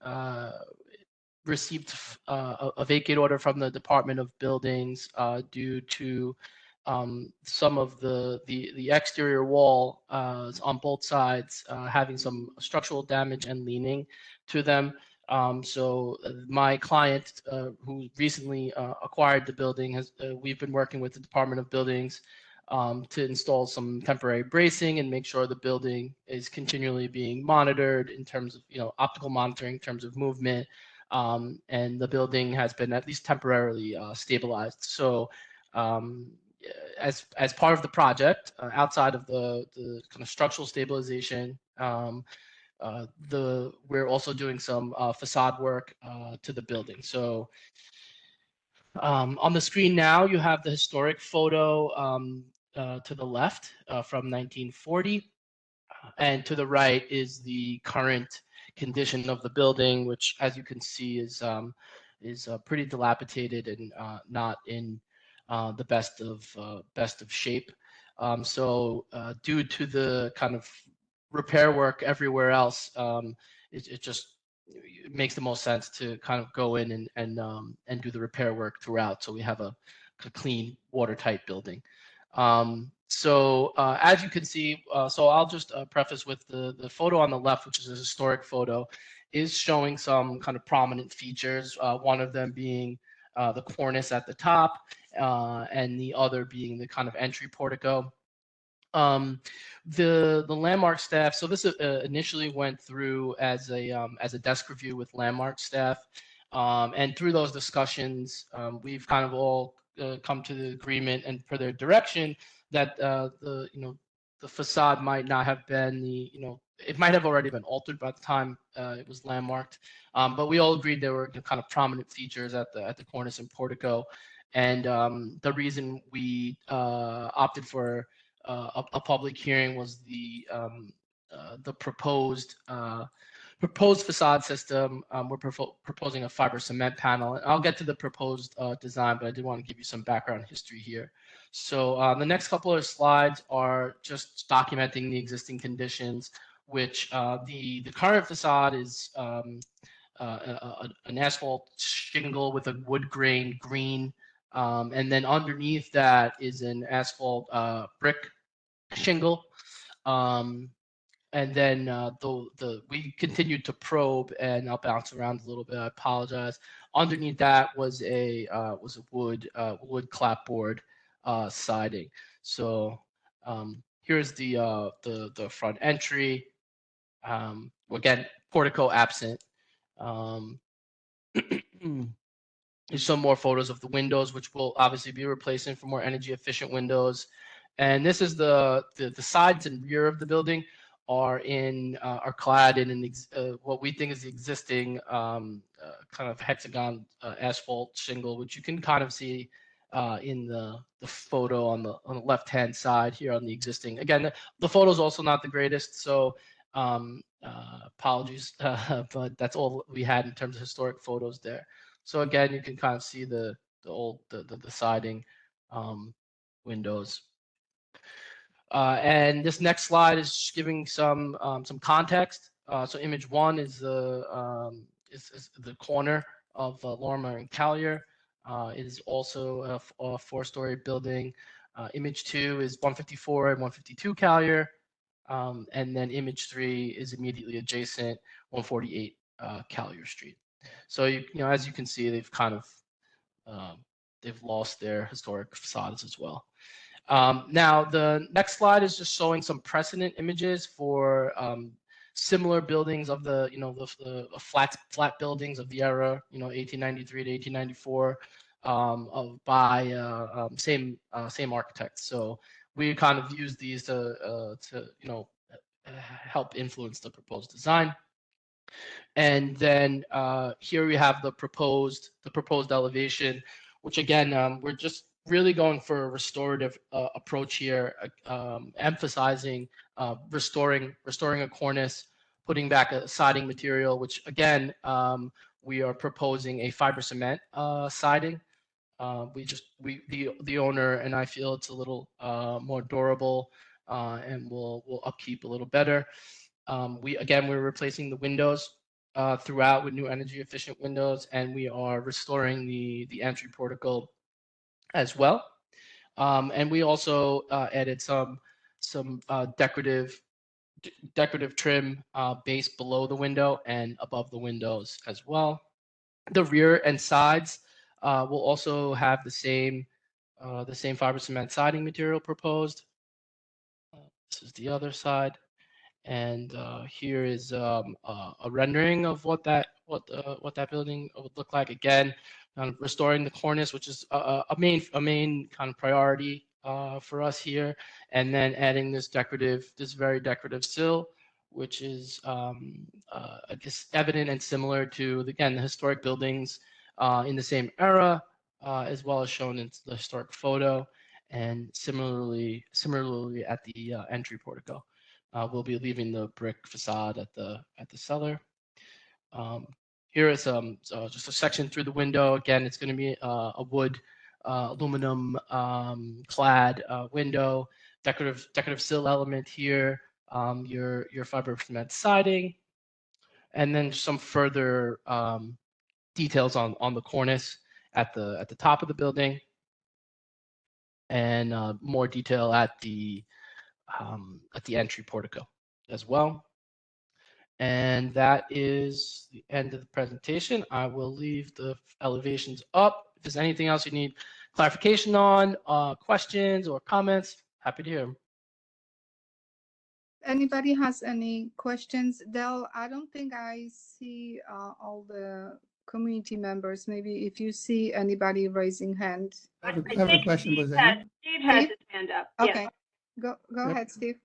received a vacate order from the Department of Buildings due to some of the exterior wall on both sides having some structural damage and leaning to them. So my client, who recently acquired the building, we've been working with the Department of Buildings to install some temporary bracing and make sure the building is continually being monitored in terms of optical monitoring in terms of movement, and the building has been at least temporarily stabilized. So as part of the project, outside of the kind of structural stabilization, we're also doing some facade work to the building. So on the screen now, you have the historic photo to the left from 1940, and to the right is the current condition of the building, which, as you can see, is pretty dilapidated and not in the best of shape. So due to the kind of repair work everywhere else, it just makes the most sense to kind of go in and do the repair work throughout, so we have a clean, watertight building. So as you can see, so I'll just preface with the photo on the left, which is a historic photo, is showing some kind of prominent features. One of them being the cornice at the top, and the other being the kind of entry portico. The landmark staff. So this initially went through as a desk review with landmark staff, and through those discussions, we've kind of all come to the agreement and per their direction that the facade might not have been it might have already been altered by the time it was landmarked, but we all agreed there were kind of prominent features at the cornice and portico, and the reason we opted for a public hearing was the proposed facade system. We're proposing a fiber cement panel. I'll get to the proposed design, but I did want to give you some background history here. So the next couple of slides are just documenting the existing conditions, which the current facade is an asphalt shingle with a wood grain green. And then underneath that is an asphalt brick shingle. And then we continued to probe, and I'll bounce around a little bit. I apologize. Underneath that was a wood clapboard siding. So here's the front entry. Again, portico absent. There's some more photos of the windows, which will obviously be replacing for more energy efficient windows. And this is the sides and rear of the building are clad in what we think is the existing kind of hexagon asphalt shingle, which you can kind of see in the photo on the left hand side here on the existing. Again, the photo is also not the greatest, so apologies, but that's all we had in terms of historic photos there. So again, you can kind of see the old siding windows. And this next slide is just giving some context. So image 1 is the corner of Lorimer and Collier. It is also a 4-story building. Image 2 is 154 and 152 Collier. And then image 3 is immediately adjacent, 148 Collier Street. So you know, as you can see, they've kind of they've lost their historic facades as well. Now the next slide is just showing some precedent images for similar buildings of the flat buildings of the era, 1893 to 1894, by same architects. So we kind of use these to help influence the proposed design. And then here we have the proposed elevation, which again, we're just really going for a restorative approach here, emphasizing restoring a cornice, putting back a siding material, which again, we are proposing a fiber cement siding. The owner and I feel it's a little more durable and will upkeep a little better. We're replacing the windows throughout with new energy efficient windows, and we are restoring the entry portico as well. And we also added some decorative trim base below the window and above the windows as well. The rear and sides will also have the same fiber cement siding material proposed. This is the other side. And here is a rendering of what that building would look like. Again, restoring the cornice, which is a main kind of priority for us here, and then adding this very decorative sill, which is I guess evident and similar to the historic buildings in the same era, as well as shown in the historic photo, and similarly at the entry portico. We'll be leaving the brick facade at the cellar. Here is just a section through the window. Again, it's going to be a wood aluminum clad window, decorative sill element here, your fiber cement siding, and then some further details on the cornice at the top of the building, and more detail at the entry portico as well. And that is the end of the presentation. I will leave the elevations up. If there's anything else you need clarification on, questions or comments, happy to hear them. Anybody has any questions? Del, I don't think I see all the community members. Maybe if you see anybody raising hand. I have a question, Steve Lizanne. has his hand up. Okay, Yes. go ahead, Steve.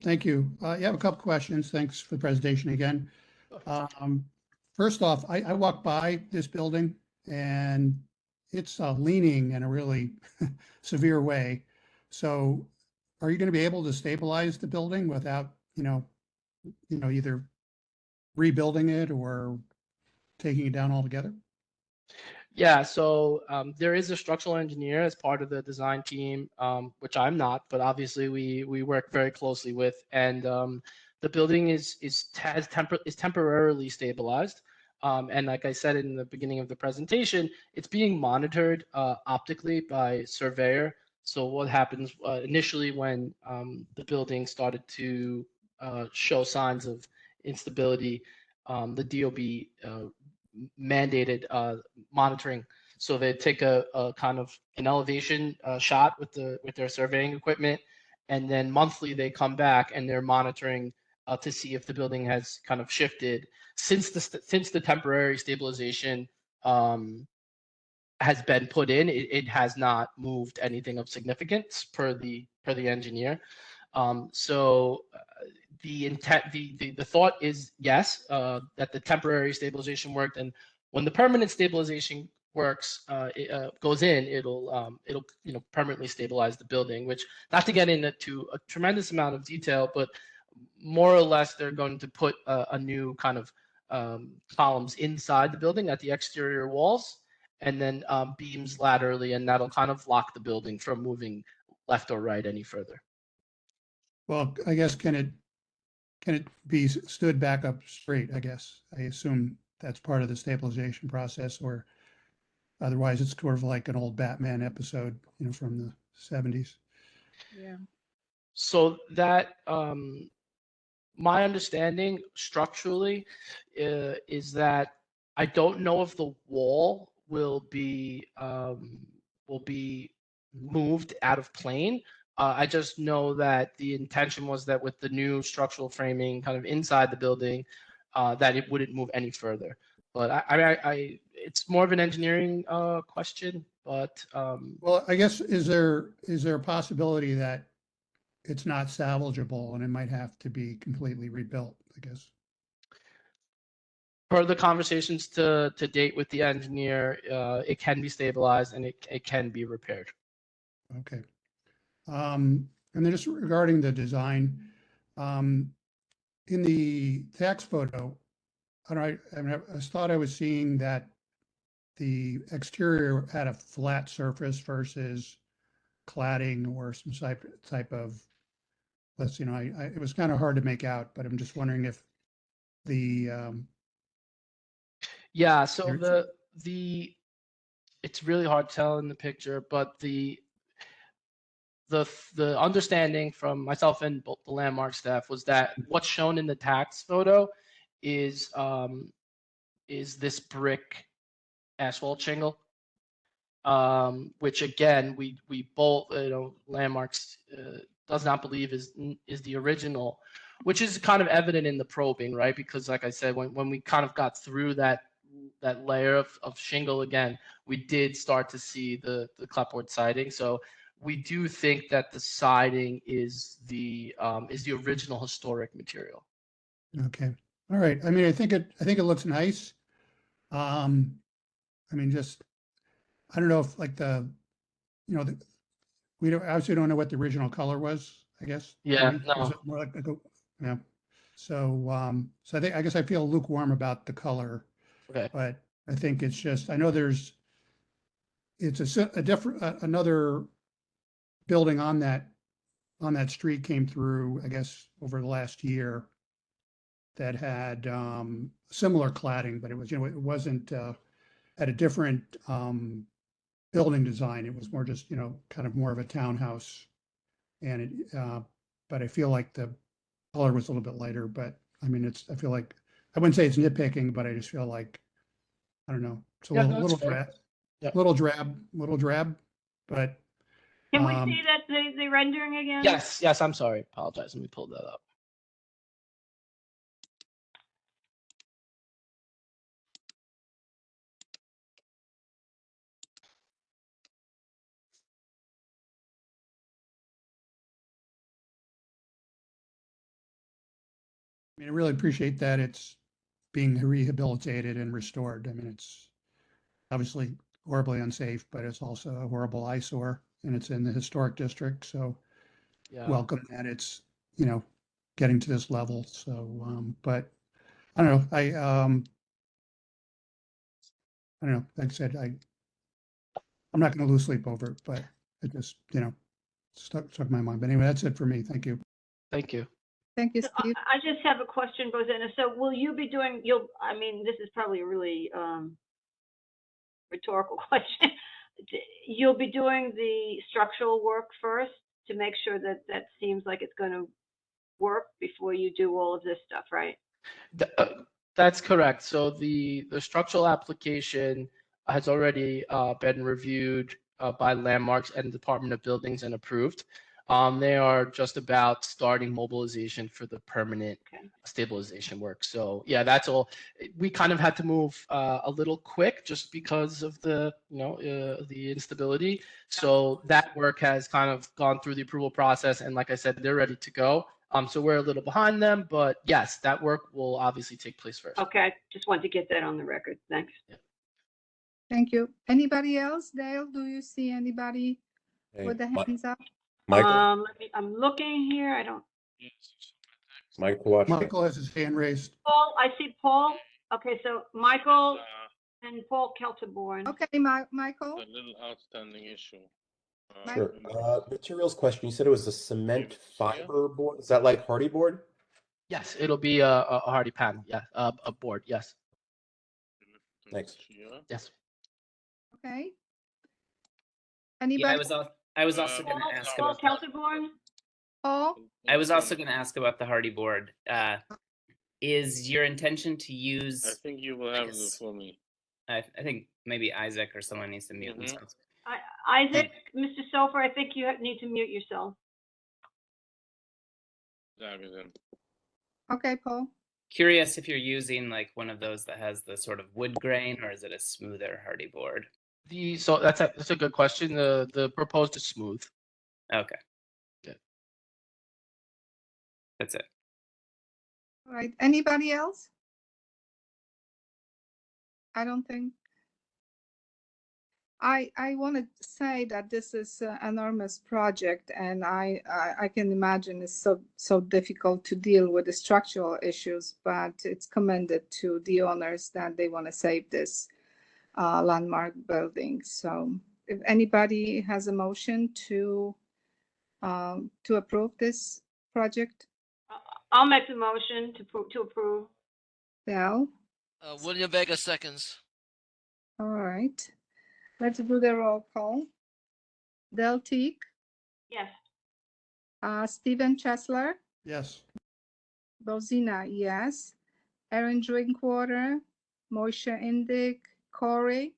Thank you. Yeah, I have a couple questions. Thanks for the presentation again. First off, I walked by this building and it's leaning in a really severe way. So are you going to be able to stabilize the building without, either rebuilding it or taking it down altogether? Yeah, so there is a structural engineer as part of the design team, which I'm not, but obviously we work very closely with, and the building is temporarily stabilized, and like I said in the beginning of the presentation, it's being monitored optically by surveyor. So what happens initially when the building started to show signs of instability, the DOB mandated monitoring. So they take a kind of an elevation shot with their surveying equipment, and then monthly they come back and they're monitoring to see if the building has kind of shifted since the temporary stabilization has been put in. It has not moved anything of significance per the engineer. So the intent, the thought is yes, that the temporary stabilization worked, and when the permanent stabilization works, goes in, it'll permanently stabilize the building. Which, not to get into a tremendous amount of detail, but more or less they're going to put a new kind of columns inside the building at the exterior walls, and then beams laterally, and that'll kind of lock the building from moving left or right any further. Well, I guess can it be stood back up straight? I guess I assume that's part of the stabilization process, or otherwise it's sort of like an old Batman episode, from the 70s. Yeah. So that my understanding structurally is that I don't know if the wall will be moved out of plane. I just know that the intention was that with the new structural framing kind of inside the building, that it wouldn't move any further. But I it's more of an engineering question. But well, I guess is there a possibility that it's not salvageable and it might have to be completely rebuilt? I guess. Per the conversations to date with the engineer, it can be stabilized and it can be repaired. Okay. And then just regarding the design, in the tax photo, I thought I was seeing that the exterior had a flat surface versus cladding or some type of, it was kind of hard to make out, but I'm just wondering if the yeah, so the it's really hard to tell in the picture, but the understanding from myself and both the landmark staff was that what's shown in the tax photo is this brick asphalt shingle, which again we both landmarks does not believe is the original, which is kind of evident in the probing, right? Because like I said, when we kind of got through that layer of shingle again, we did start to see the clapboard siding. So we do think that the siding is the original historic material. Okay. All right. I mean, I think it looks nice. I mean, just, I don't know if like we obviously don't know what the original color was, I guess. Yeah, maybe. no. Was it more like yeah. So, so I guess I feel lukewarm about the color. Okay. But I think it's just, I know it's a different, another building on that street came through, I guess, over the last year that had similar cladding, but it was, it wasn't at a different building design. It was more just, kind of more of a townhouse. And but I feel like the color was a little bit lighter, but I mean, I feel like, I wouldn't say it's nitpicking, but I just feel like, I don't know, it's a little drab, little drab, but. Can we see that the rendering again? Yes, I'm sorry. Apologize. Let me pull that up. I mean, I really appreciate that it's being rehabilitated and restored. I mean, it's obviously horribly unsafe, but it's also a horrible eyesore, and it's in the historic district. So welcome that it's, getting to this level. So, but I don't know. I don't know. Like I said, I'm not going to lose sleep over it, but it just, stuck in my mind. But anyway, that's it for me. Thank you. Thank you. Thank you, So, Steve. I just have a question, Rosanna. So will you be doing, I mean, this is probably a really rhetorical question. You'll be doing the structural work first to make sure that seems like it's going to work before you do all of this stuff, right? That's correct. So the structural application has already been reviewed by Landmarks and Department of Buildings and approved. They are just about starting mobilization for the permanent stabilization work. So yeah, that's all. We kind of had to move a little quick just because of the the instability. So that work has kind of gone through the approval process, and like I said, they're ready to go. So we're a little behind them, but yes, that work will obviously take place first. Okay, just wanted to get that on the record. Thanks. Thank you. Anybody else? Dale, do you see anybody with the hands up? Michael, I'm looking here. I don't. Michael Watchman. Michael has his hand raised. Paul, I see Paul. Okay, so Michael and Paul Kelterborn. Okay, Michael. A little outstanding issue. Sure. Materials question. You said it was a cement fiber board. Is that like hardy board? Yes, it'll be a hardy panel. Yeah, a board. Yes. Thanks. Yes. Okay. Yeah, Anybody? I was also going to ask Paul about. Kelterborn. Paul? I was also going to ask about the hardy board. Is your intention to use? I think you will have it for me. I think maybe Isaac or someone needs to mute themselves. Isaac, Mr. Sofer, I think you need to mute yourself. Okay, Paul. Curious if you're using like one of those that has the sort of wood grain, or is it a smoother hardy board? So that's a good question. The proposed is smooth. Okay. Good. That's it. All right. Anybody else? I don't think. I want to say that this is an enormous project, and I can imagine it's so difficult to deal with the structural issues, but it's commended to the owners that they want to save this landmark building. So if anybody has a motion to approve this project. I'll make the motion to approve. Del? William Vega seconds. All right. Let's do the roll call. Del Teague? Yes. Stephen Chesler? Yes. Bozina, yes. Aaron Drinkwater? Moishe Indig? Corey?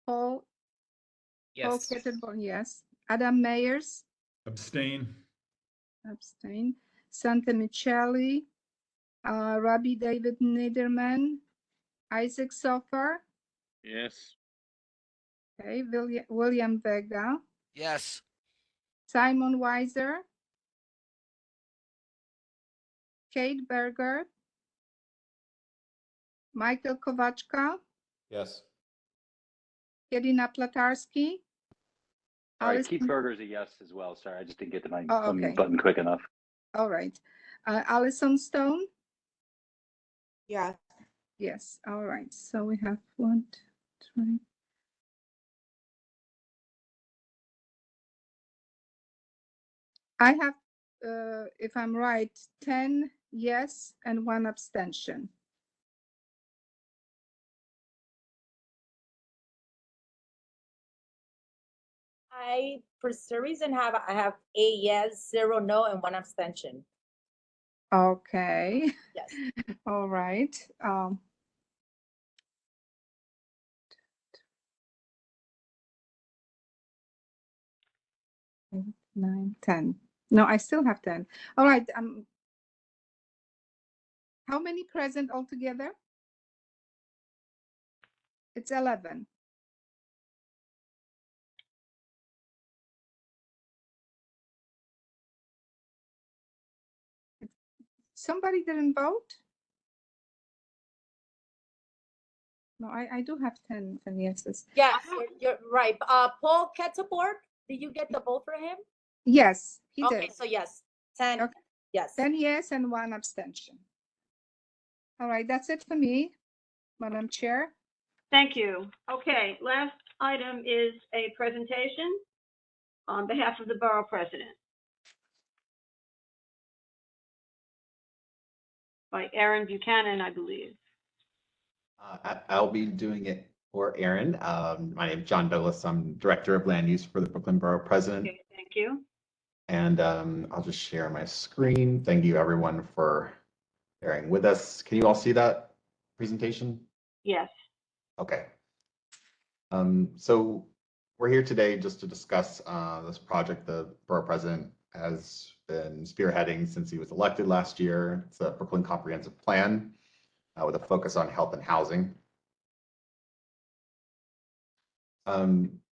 Paul? Yes. Paul Ketterborn, yes. Adam Meyers? Abstain. Abstain. Santa Micheli? Rabbi David Niederman? Isaac Sofer? Yes. Okay, William Vega? Yes. Simon Weiser? Kate Berger? Michael Kovachka? Yes. Irina Platarski? All right, Alice- Keith Berger's a yes as well. Sorry, I just didn't get to my Oh, okay. unmute button quick enough. All right. Allison Stone? Yes. Yes, all right. So we have 1, 2, 3. I have, if I'm right, 10 yes and 1 abstention. I, for some reason, I have a yes, 0 no, and 1 abstention. Okay. Yes. All right. 9, 10. No, I still have 10. All right. How many present altogether? It's 11. Somebody didn't vote? No, I do have 10 yeses. Yes, you're right. Paul Ketterborn, did you get the vote for him? Yes, he Okay, did. so yes, 10, Okay. yes. 10 yes and 1 abstention. All right, that's it for me, Madam Chair. Thank you. Okay, last item is a presentation on behalf of the Borough President by Aaron Buchanan, I believe. I'll be doing it for Aaron. My name is John Douglas. I'm Director of Land Use for the Brooklyn Borough President. Okay, thank you. And I'll just share my screen. Thank you everyone for bearing with us. Can you all see that presentation? Yes. Okay. So we're here today just to discuss this project the borough president has been spearheading since he was elected last year. It's the Brooklyn Comprehensive Plan with a focus on health and housing.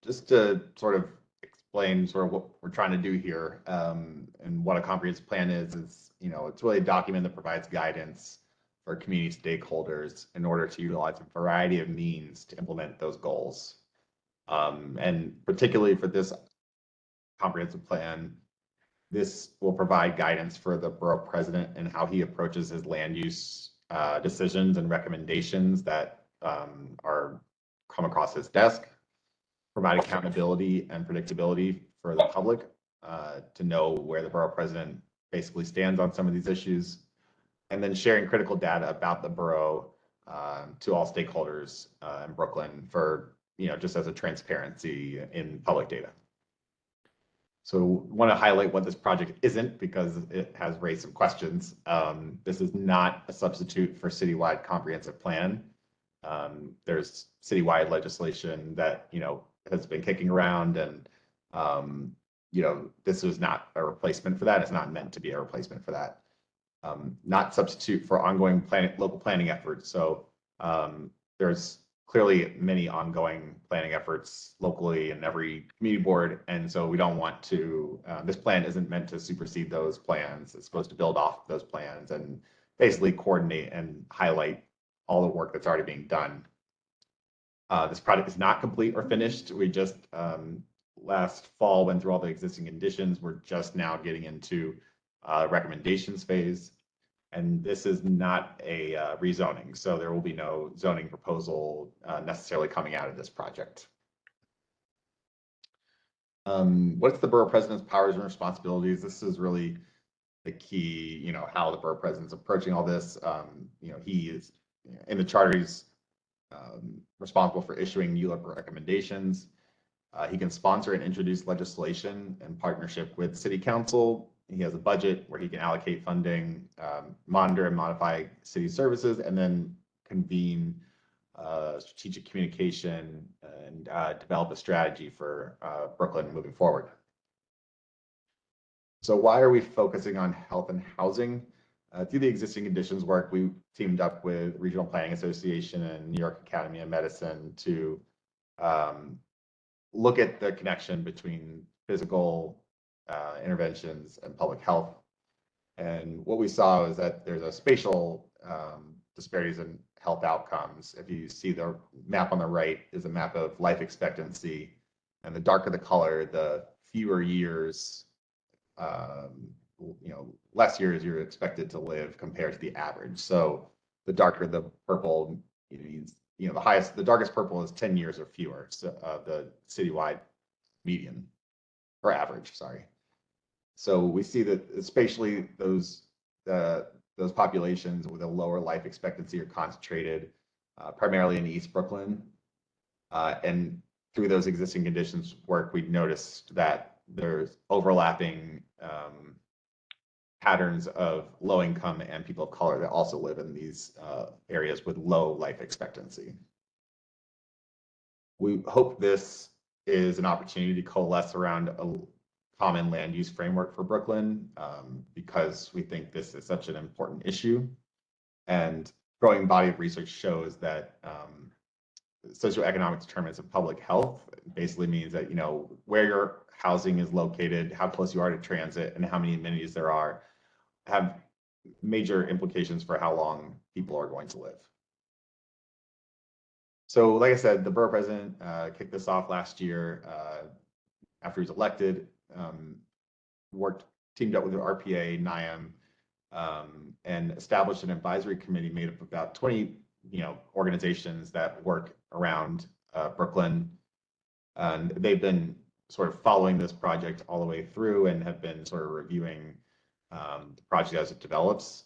Just to sort of explain sort of what we're trying to do here and what a comprehensive plan is, it's really a document that provides guidance for community stakeholders in order to utilize a variety of means to implement those goals. And particularly for this comprehensive plan, this will provide guidance for the borough president and how he approaches his land use decisions and recommendations that are come across his desk, provide accountability and predictability for the public to know where the borough president basically stands on some of these issues, and then sharing critical data about the borough to all stakeholders in Brooklyn for, just as a transparency in public data. So want to highlight what this project isn't because it has raised some questions. This is not a substitute for citywide comprehensive plan. There's citywide legislation that, has been kicking around, and, this was not a replacement for that. It's not meant to be a replacement for that. Not substitute for ongoing local planning efforts. So there's clearly many ongoing planning efforts locally in every community board. And so we don't want to, this plan isn't meant to supersede those plans. It's supposed to build off those plans and basically coordinate and highlight all the work that's already being done. This project is not complete or finished. We just last fall went through all the existing conditions. We're just now getting into recommendations phase. And this is not a rezoning, so there will be no zoning proposal necessarily coming out of this project. What's the borough president's powers and responsibilities? This is really the key, how the borough president's approaching all this. He is, in the charter, he's responsible for issuing ULURP recommendations. He can sponsor and introduce legislation in partnership with city council. He has a budget where he can allocate funding, monitor and modify city services, and then convene strategic communication and develop a strategy for Brooklyn moving forward. So why are we focusing on health and housing? Through the existing conditions work, we teamed up with Regional Planning Association and New York Academy of Medicine to look at the connection between physical interventions and public health. And what we saw is that there's a spatial disparities in health outcomes. If you see the map on the right is a map of life expectancy, and the darker the color, the fewer years, less years you're expected to live compared to the average. So the darker the purple means, the darkest purple is 10 years or fewer. So the citywide median or average, sorry. So we see that spatially those populations with a lower life expectancy are concentrated primarily in East Brooklyn. And through those existing conditions work, we noticed that there's overlapping patterns of low income and people of color that also live in these areas with low life expectancy. We hope this is an opportunity to coalesce around a common land use framework for Brooklyn because we think this is such an important issue. And growing body of research shows that socioeconomic determinants of public health basically means that, where your housing is located, how close you are to transit, and how many amenities there are, have major implications for how long people are going to live. So like I said, the borough president kicked this off last year after he was elected, teamed up with the RPA, NIAM, and established an advisory committee made up of about 20 organizations that work around Brooklyn. And they've been sort of following this project all the way through and have been sort of reviewing the project as it develops.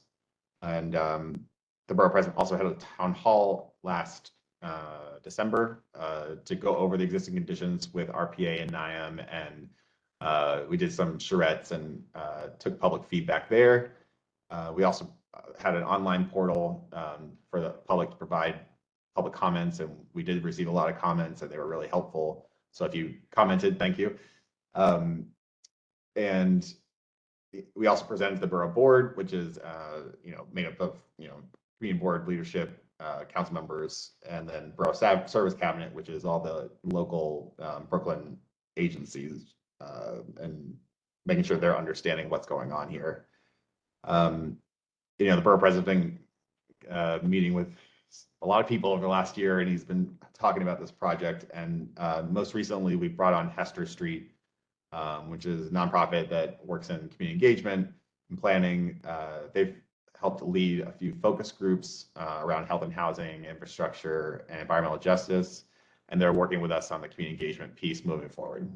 And the borough president also had a town hall last December to go over the existing conditions with RPA and NIAM, and we did some charrettes and took public feedback there. We also had an online portal for the public to provide public comments, and we did receive a lot of comments, and they were really helpful So if you commented, thank you. And we also presented the borough board, which is made up of community board leadership, council members, and then borough service cabinet, which is all the local Brooklyn agencies, and making sure they're understanding what's going on here. The borough president meeting with a lot of people over the last year, and he's been talking about this project. And most recently, we brought on Hester Street, which is a nonprofit that works in community engagement and planning. They've helped lead a few focus groups around health and housing, infrastructure, and environmental justice. And they're working with us on the community engagement piece moving forward.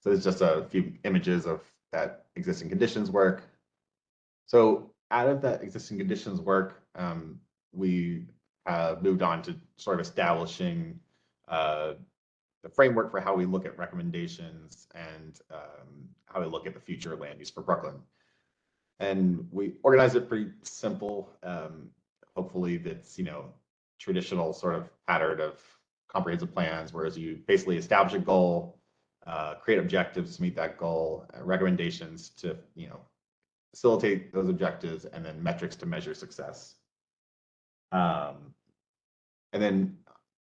So there's just a few images of that existing conditions work. So out of that existing conditions work, we have moved on to sort of establishing the framework for how we look at recommendations and how we look at the future land use for Brooklyn. And we organize it pretty simple. Hopefully that's, traditional sort of pattern of comprehensive plans, whereas you basically establish a goal, create objectives to meet that goal, recommendations to, facilitate those objectives, and then metrics to measure success. And then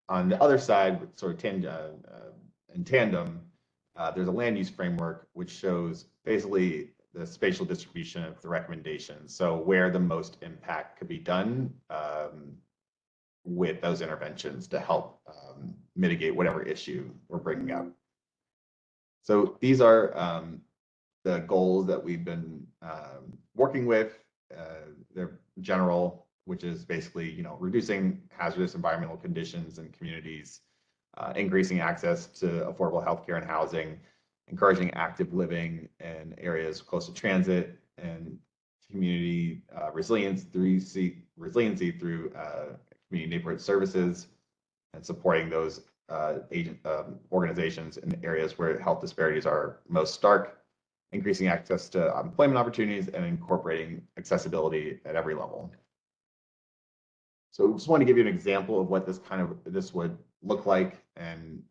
on the other side, sort of in tandem, there's a land use framework which shows basically the spatial distribution of the recommendations. So where the most impact could be done with those interventions to help mitigate whatever issue we're bringing up. So these are the goals that we've been working with. They're general, which is basically, reducing hazardous environmental conditions in communities, increasing access to affordable healthcare and housing, encouraging active living in areas close to transit, and community resiliency through community neighborhood services, and supporting those organizations in areas where health disparities are most stark, increasing access to employment opportunities, and incorporating accessibility at every level. So just want to give you an example of what this would look like. And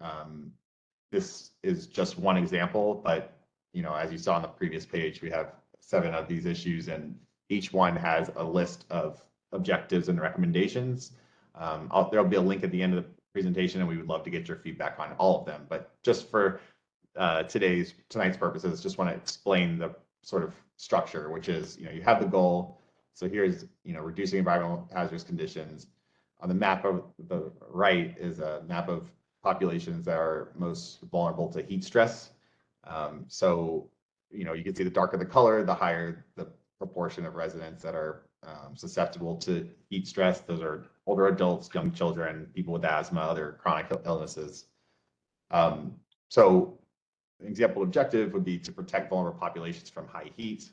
this is just one example, but as you saw on the previous page, we have 7 of these issues, and each one has a list of objectives and recommendations. There'll be a link at the end of the presentation, and we would love to get your feedback on all of them. But just for tonight's purposes, just want to explain the sort of structure, which is, you have the goal. So here's, reducing environmental hazardous conditions. On the map of the right is a map of populations that are most vulnerable to heat stress. So, you can see the darker the color, the higher the proportion of residents that are susceptible to heat stress. Those are older adults, young children, people with asthma, other chronic illnesses. So an example objective would be to protect vulnerable populations from high heat.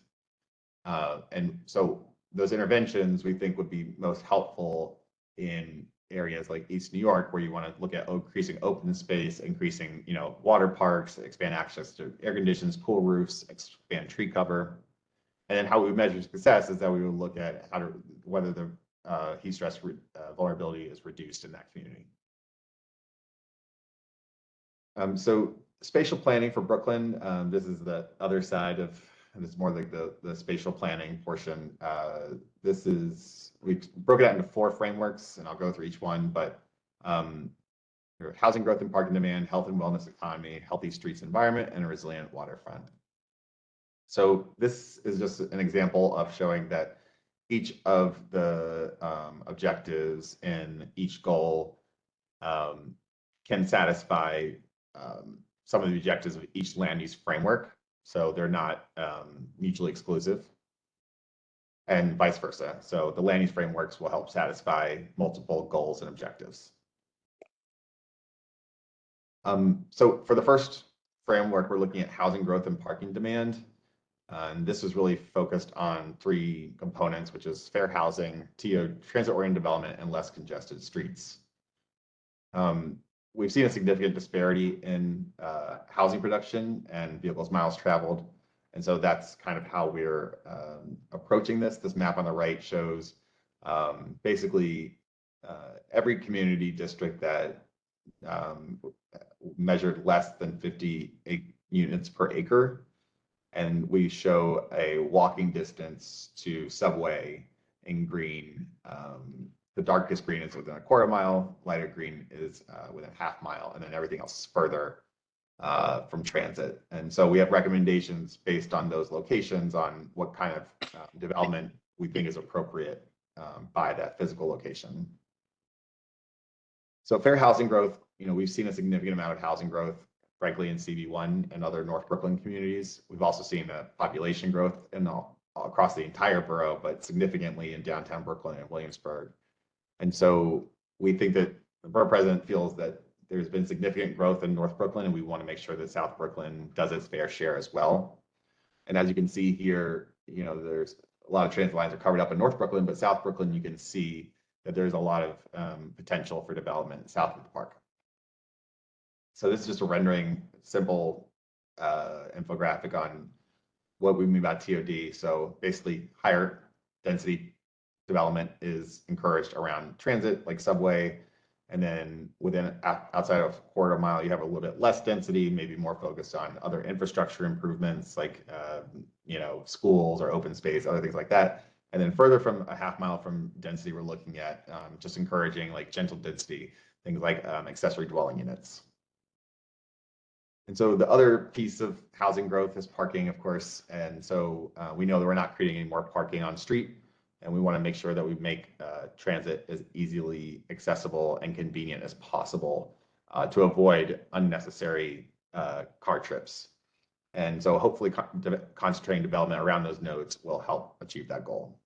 And so those interventions we think would be most helpful in areas like East New York, where you want to look at increasing open space, increasing, water parks, expand access to air conditions, cool roofs, expand tree cover. And then how we measure success is that we would look at whether the heat stress vulnerability is reduced in that community. So spatial planning for Brooklyn, this is the other side of, and it's more like the spatial planning portion. We've broken it out into 4 frameworks, and I'll go through each one, but housing growth and parking demand, health and wellness economy, healthy streets environment, and a resilient waterfront. So this is just an example of showing that each of the objectives in each goal can satisfy some of the objectives of each land use framework. So they're not mutually exclusive, and vice versa. So the land use frameworks will help satisfy multiple goals and objectives. So for the first framework, we're looking at housing growth and parking demand. And this is really focused on 3 components, which is fair housing, transit-oriented development, and less congested streets. We've seen a significant disparity in housing production and vehicles miles traveled. And so that's kind of how we're approaching this. This map on the right shows basically every community district that measured less than 50 units per acre. And we show a walking distance to Subway in green. The darkest green is within a quarter mile, lighter green is within half mile, and then everything else is further from transit. And so we have recommendations based on those locations on what kind of development we think is appropriate by that physical location. So fair housing growth, we've seen a significant amount of housing growth, frankly, in CB1 and other North Brooklyn communities. We've also seen a population growth across the entire borough, but significantly in downtown Brooklyn and Williamsburg. And so we think that the borough president feels that there's been significant growth in North Brooklyn, and we want to make sure that South Brooklyn does its fair share as well. And as you can see here, there's a lot of transit lines are covered up in North Brooklyn, but South Brooklyn, you can see that there's a lot of potential for development south of the park. So this is just a rendering, simple infographic on what we mean by TOD. So basically, higher density development is encouraged around transit, like Subway, and then outside of a quarter mile, you have a little bit less density, maybe more focused on other infrastructure improvements, like schools or open space, other things like that. And then further from a half mile from density, we're looking at just encouraging like gentle density, things like accessory dwelling units. And so the other piece of housing growth is parking, of course. And so we know that we're not creating any more parking on street, and we want to make sure that we make transit as easily accessible and convenient as possible to avoid unnecessary car trips. And so hopefully concentrating development around those nodes will help achieve that goal.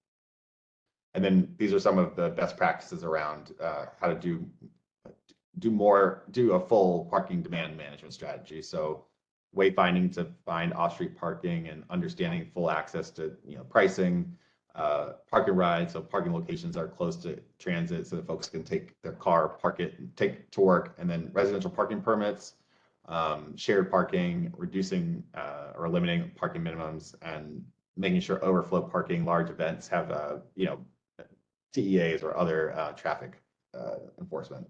And then these are some of the best practices around how to do a full parking demand management strategy. So wayfinding to find off-street parking and understanding full access to pricing, parking rides, so parking locations are close to transit so that folks can take their car, park it, and take it to work, and then residential parking permits, shared parking, reducing or eliminating parking minimums, and making sure overflow parking, large events have TEAs or other traffic enforcement.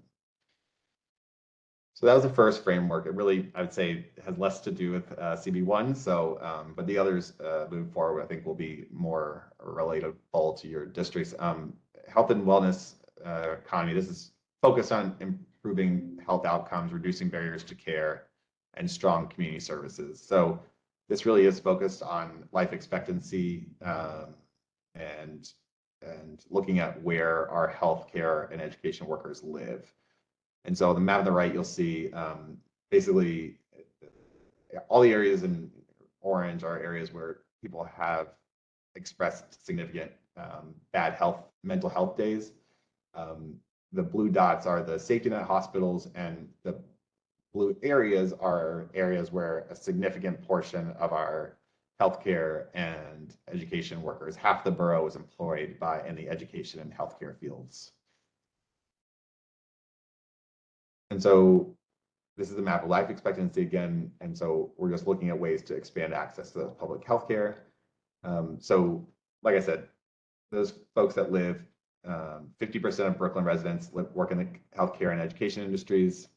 So that was the first framework. It really, I would say, has less to do with CB1. So, but the others moving forward, I think, will be more relatable to your districts. Health and wellness economy. This is focused on improving health outcomes, reducing barriers to care, and strong community services. So this really is focused on life expectancy and looking at where our healthcare and education workers live. And so on the map on the right, you'll see basically all the areas in orange are areas where people have expressed significant bad health, mental health days. The blue dots are the safety net hospitals, and the blue areas are areas where a significant portion of our healthcare and education workers, half the borough is employed in the education and healthcare fields. And so this is a map of life expectancy again. And so we're just looking at ways to expand access to public healthcare. So like I said, those folks that live, 50% of Brooklyn residents work in the healthcare and education industries,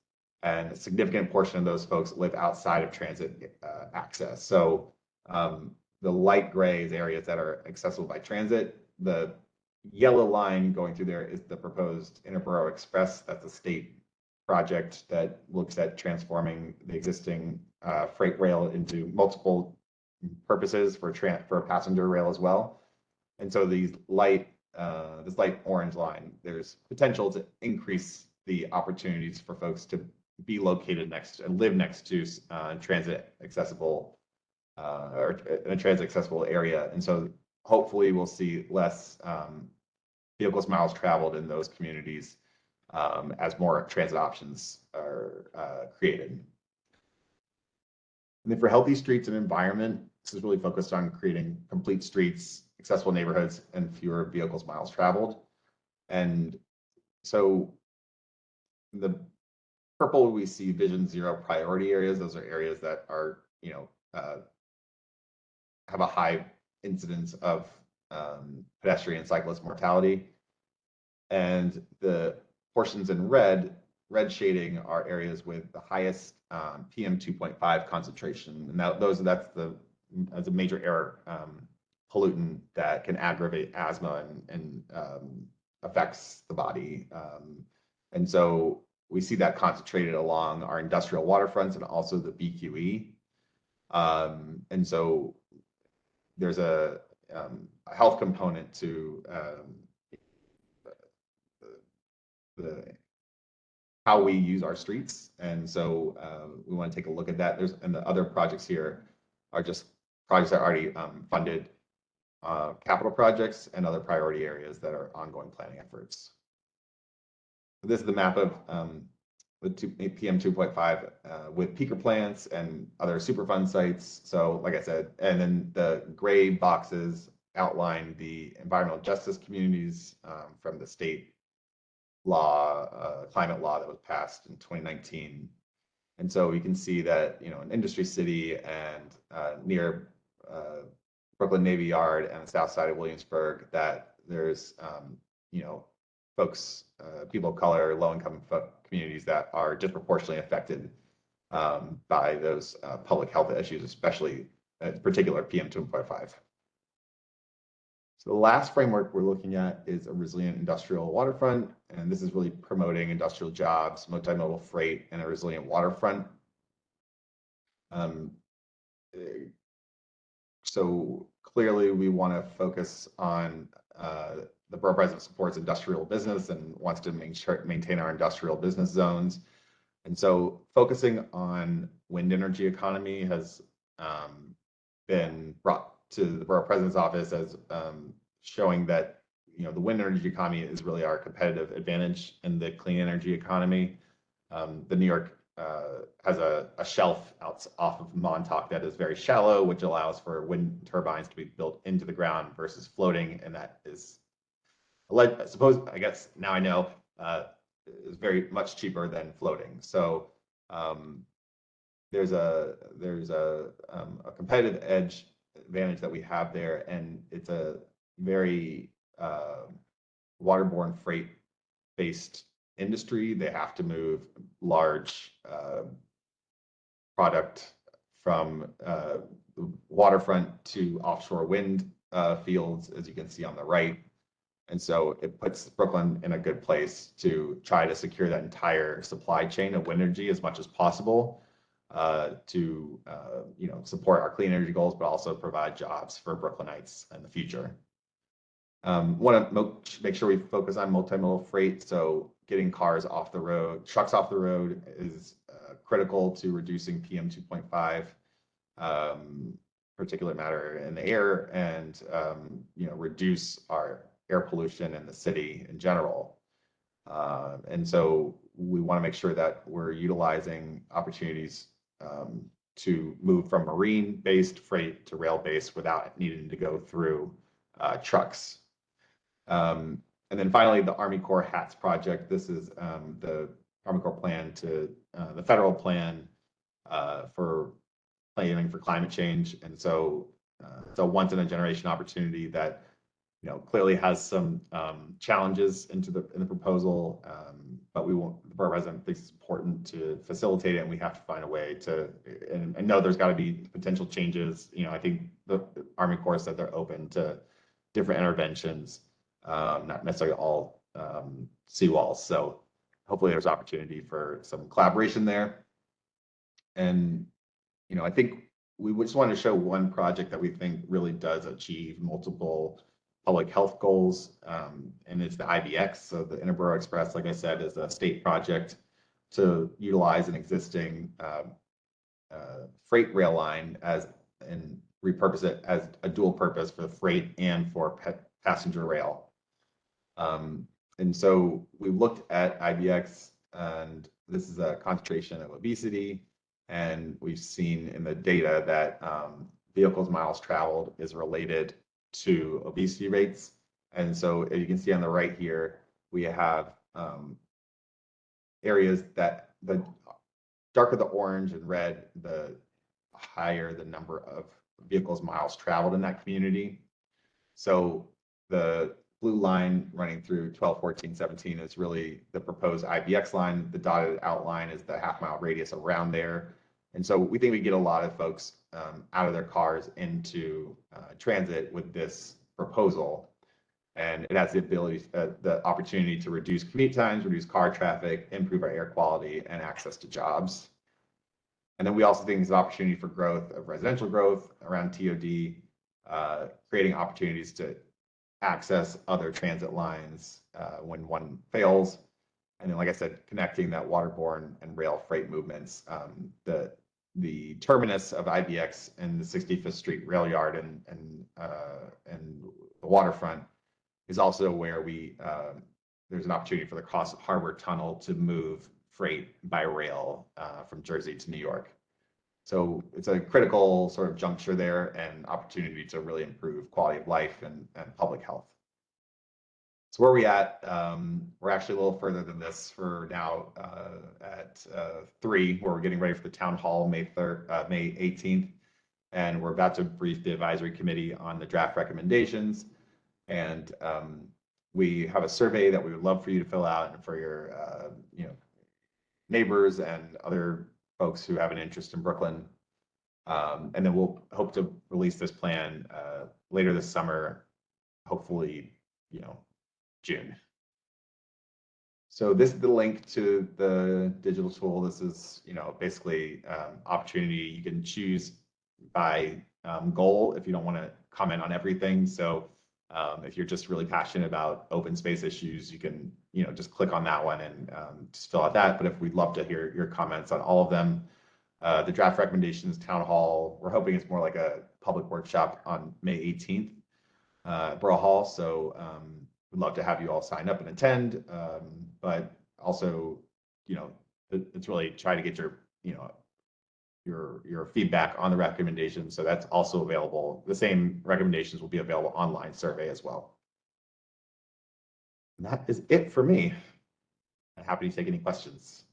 and a significant portion of those folks live outside of transit access. So the light gray is areas that are accessible by transit. The yellow line going through there is the proposed Interborough Express. That's a state project that looks at transforming the existing freight rail into multiple purposes for passenger rail as well. And so these this light orange line, there's potential to increase the opportunities for folks to be located next and live next to transit accessible or in a transit accessible area. And so hopefully we'll see less vehicles miles traveled in those communities as more transit options are created. And then for healthy streets and environment, this is really focused on creating complete streets, accessible neighborhoods, and fewer vehicles miles traveled. And so in the purple, we see Vision Zero priority areas. Those are areas that are, have a high incidence of pedestrian and cyclist mortality. And the portions in red red shading are areas with the highest PM 2.5 concentration, and that's a major air pollutant that can aggravate asthma and affects the body. And so we see that concentrated along our industrial waterfronts and also the BQE. And so there's a health component to how we use our streets. And so we want to take a look at that. And the other projects here are just projects that are already funded capital projects and other priority areas that are ongoing planning efforts. This is the map of the PM 2.5 with peaker plants and other Superfund sites. So like I said, and then the gray boxes outline the environmental justice communities from the state law, climate law that was passed in 2019. And so you can see that, an industry city and near Brooklyn Navy Yard and the south side of Williamsburg, that there's, folks, people of color, low-income communities that are disproportionately affected by those public health issues, especially in particular PM 2.5. So the last framework we're looking at is a resilient industrial waterfront, and this is really promoting industrial jobs, multimodal freight, and a resilient waterfront. So clearly we want to focus on the Borough President supports industrial business and wants to maintain our industrial business zones. And so focusing on wind energy economy has been brought to the Borough President's office as showing that the wind energy economy is really our competitive advantage in the clean energy economy. The New York has a shelf off of Montauk that is very shallow, which allows for wind turbines to be built into the ground versus floating, and that is, I guess now I know, is very much cheaper than floating. So there's a competitive edge advantage that we have there, and it's a very waterborne freight based industry. They have to move large product from the waterfront to offshore wind fields, as you can see on the right. And so it puts Brooklyn in a good place to try to secure that entire supply chain of wind energy as much as possible to support our clean energy goals, but also provide jobs for Brooklynites in the future. Want to make sure we focus on multimodal freight. So getting cars off the road, trucks off the road is critical to reducing PM 2.5 particulate matter in the air and reduce our air pollution in the city in general. And so we want to make sure that we're utilizing opportunities to move from marine-based freight to rail-based without needing to go through trucks. And then finally, the Army Corps HATS project. This is the Army Corps plan to the federal plan for planning for climate change. And so it's a once in a generation opportunity that clearly has some challenges in the proposal, but the Borough President thinks it's important to facilitate it, and we have to find a way to. And I know there's got to be potential changes. I think the Army Corps said they're open to different interventions, not necessarily all seawalls. So hopefully there's opportunity for some collaboration there. And I think we just wanted to show one project that we think really does achieve multiple public health goals, and it's the IBX. So the Interborough Express, like I said, is a state project to utilize an existing freight rail line and repurpose it as a dual purpose for freight and for passenger rail. And so we looked at IBX, and this is a concentration of obesity, and we've seen in the data that vehicles miles traveled is related to obesity rates. And so as you can see on the right here, we have areas that the darker the orange and red, the higher the number of vehicles miles traveled in that community. So the blue line running through 12, 14, 17 is really the proposed IBX line. The dotted outline is the half-mile radius around there. And so we think we get a lot of folks out of their cars into transit with this proposal. And it has the ability, the opportunity to reduce commute times, reduce car traffic, improve our air quality, and access to jobs. And then we also think there's an opportunity for growth of residential growth around TOD, creating opportunities to access other transit lines when one fails. And then, like I said, connecting that waterborne and rail freight movements. The terminus of IBX and the 65th Street rail yard and the waterfront is also where there's an opportunity for the Cross Harbor Tunnel to move freight by rail from Jersey to New York. So it's a critical sort of juncture there and opportunity to really improve quality of life and public health. So where are we at? We're actually a little further than this for now at 3, where we're getting ready for the town hall May 18th. And we're about to brief the advisory committee on the draft recommendations. And we have a survey that we would love for you to fill out and for your neighbors and other folks who have an interest in Brooklyn. And then we'll hope to release this plan later this summer, hopefully, June. So this is the link to the digital tool. This is, basically opportunity. You can choose by goal if you don't want to comment on everything. So if you're just really passionate about open space issues, you can, just click on that one and just fill out that. But if we'd love to hear your comments on all of them. The draft recommendations, town hall, we're hoping it's more like a public workshop on May 18th at Borough Hall. So we'd love to have you all sign up and attend. But also, it's really try to get your feedback on the recommendations. So that's also available. The same recommendations will be available online survey as well. And that is it for me. I'm happy to take any questions.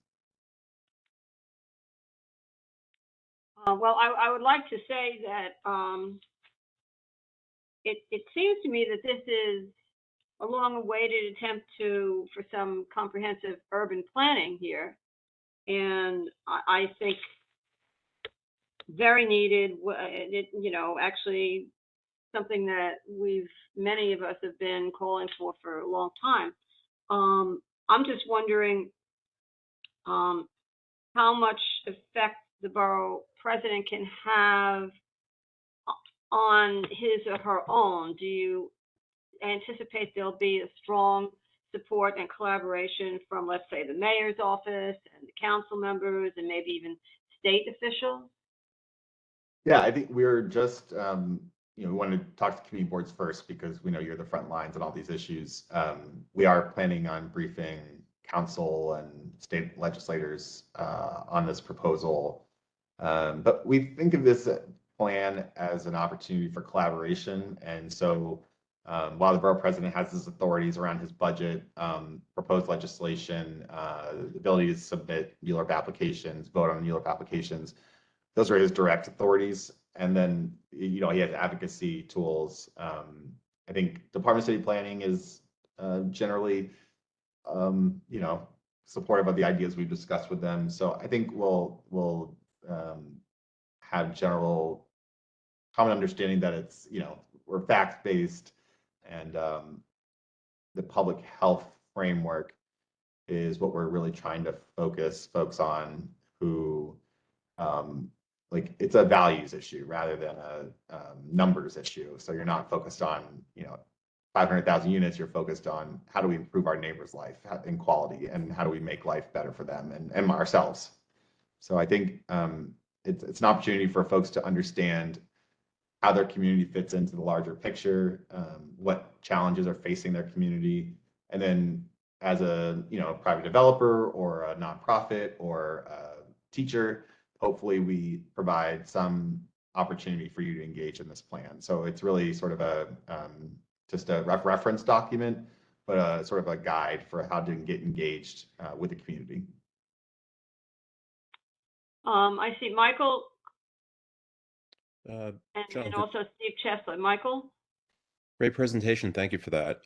Well, I would like to say that it seems to me that this is a long-awaited attempt for some comprehensive urban planning here, and I think very needed. Actually something that many of us have been calling for a long time. I'm just wondering how much effect the borough president can have on his or her own. Do you anticipate there'll be a strong support and collaboration from, let's say, the mayor's office and the council members and maybe even state officials? Yeah, I think we're just, we want to talk to community boards first because we know you're the front lines on all these issues. We are planning on briefing council and state legislators on this proposal. But we think of this plan as an opportunity for collaboration. And so while the borough president has his authorities around his budget, proposed legislation, the ability to submit ULURP applications, vote on ULURP applications, those are his direct authorities. And then, he has advocacy tools. I think Department of City Planning is generally, supportive of the ideas we've discussed with them. So I think we'll have general common understanding that it's, we're fact-based and the public health framework is what we're really trying to focus folks on who, it's a values issue rather than a numbers issue. So you're not focused on, 500,000 units, you're focused on how do we improve our neighbor's life and quality and how do we make life better for them and ourselves. So I think it's an opportunity for folks to understand how their community fits into the larger picture, what challenges are facing their community. And then as a private developer or a nonprofit or a teacher, hopefully we provide some opportunity for you to engage in this plan. So it's really sort of a just a reference document, but a sort of a guide for how to get engaged with the community. I see Michael John, and also Steve Chesler. Michael? Great presentation. Thank you for that.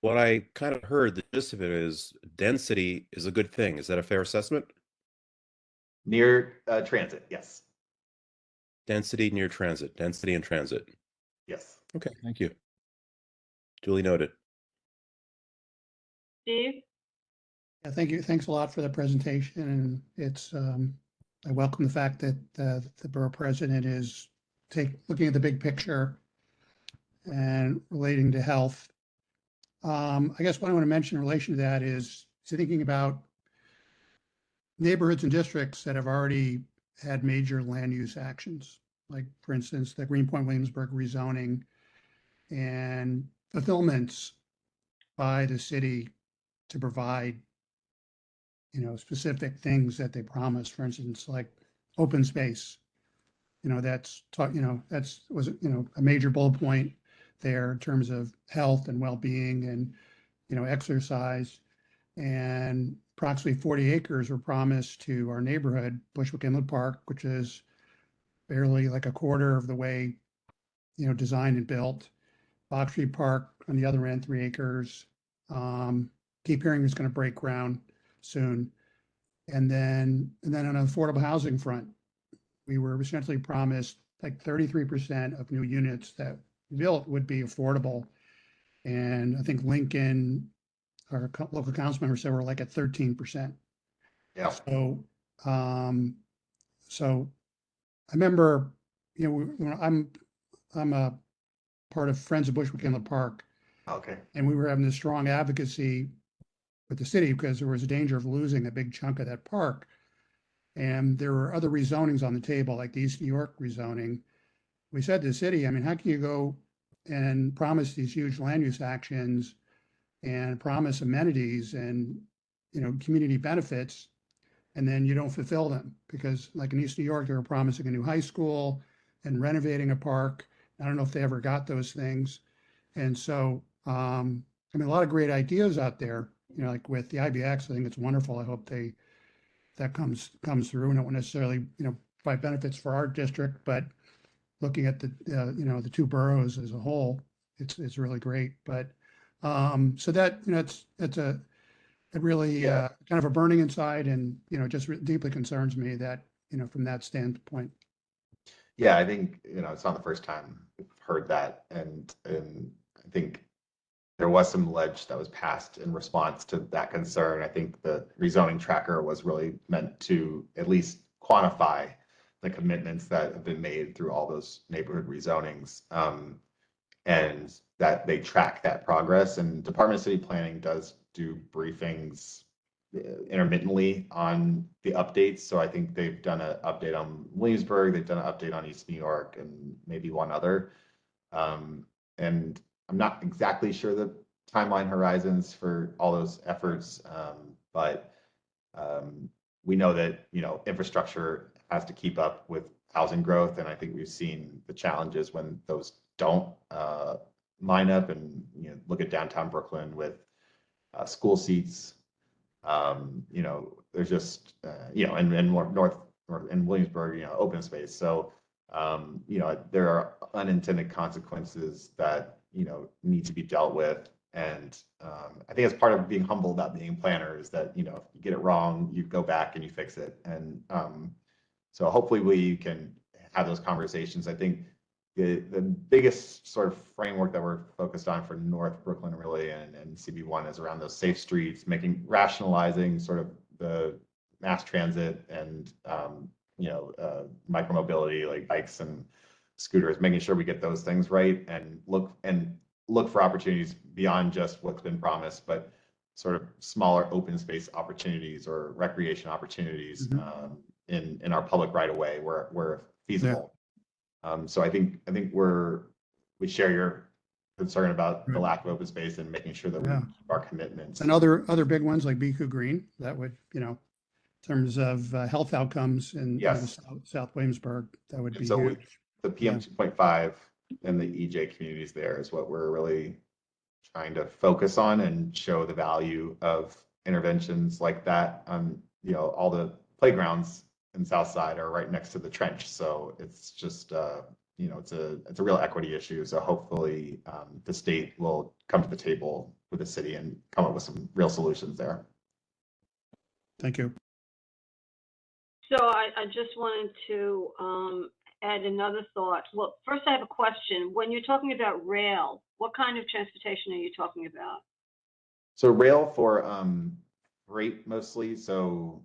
What I kind of heard, the gist of it is density is a good thing. Is that a fair assessment? Near transit, yes. Density near transit, density and transit. Yes. Okay, thank you. Duly noted. Steve? Yeah, thank you. Thanks a lot for the presentation. And it's, I welcome the fact that the borough president is looking at the big picture and relating to health. I guess what I want to mention in relation to that is thinking about neighborhoods and districts that have already had major land use actions, like for instance, the Greenpoint Williamsburg rezoning and fulfillments by the city to provide, specific things that they promise, for instance, like open space. That's was a major bullet point there in terms of health and well-being and, exercise. And approximately 40 acres were promised to our neighborhood, Bushwick Inlet Park, which is barely like a quarter of the way, designed and built. Box Street Park on the other end, 3 acres. Keep hearing is going to break ground soon. And then on an affordable housing front, we were essentially promised like 33% of new units that built would be affordable. And I think Lincoln, our local council member, said we're like at 13%. Yeah. So, so I remember, when I'm a part of Friends of Bushwick Inlet Park. Okay. And we were having this strong advocacy with the city because there was a danger of losing a big chunk of that park. And there were other rezonings on the table, like the East New York rezoning. We said to the city, I mean, how can you go and promise these huge land use actions and promise amenities and, community benefits, and then you don't fulfill them? Because like in East New York, they were promising a new high school and renovating a park. I don't know if they ever got those things. And so, I mean, a lot of great ideas out there, like with the IBX, I think it's wonderful. I hope that comes through, and it won't necessarily, provide benefits for our district, but looking at the, the two boroughs as a whole, it's really great. But, so that, it really, kind of a burning inside and, just deeply concerns me that, from that standpoint. Yeah, I think, it's not the first time we've heard that. And I think there was some ledge that was passed in response to that concern. I think the rezoning tracker was really meant to at least quantify the commitments that have been made through all those neighborhood rezonings, and that they track that progress. And Department of City Planning does do briefings intermittently on the updates. So I think they've done an update on Williamsburg, they've done an update on East New York, and maybe one other. And I'm not exactly sure the timeline horizons for all those efforts, but we know that, infrastructure has to keep up with housing growth. And I think we've seen the challenges when those don't line up. And, look at downtown Brooklyn with school seats. There's just, and north in Williamsburg, open space. So, there are unintended consequences that, need to be dealt with. And I think it's part of being humble about being a planner is that, if you get it wrong, you go back and you fix it. And so hopefully we can have those conversations. I think the biggest sort of framework that we're focused on for North Brooklyn really and CB1 is around those safe streets, rationalizing sort of the mass transit and, micromobility like bikes and scooters, making sure we get those things right and look for opportunities beyond just what's been promised, but sort of smaller open space opportunities or recreation opportunities in our public right of way where feasible. Yeah. So I think we share your concern about the lack of open space and making sure that we keep our commitments. And other big ones like BQ Green, that would, in terms of health outcomes in South Williamsburg, that would be huge. The PM 2.5 and the EJ communities there is what we're really trying to focus on and show the value of interventions like that. All the playgrounds in South Side are right next to the trench. So it's just, you know, it's a real equity issue. So hopefully the state will come to the table with the city and come up with some real solutions there. Thank you. So I just wanted to add another thought. Well, first I have a question. When you're talking about rail, what kind of transportation are you talking about? So rail for freight mostly. So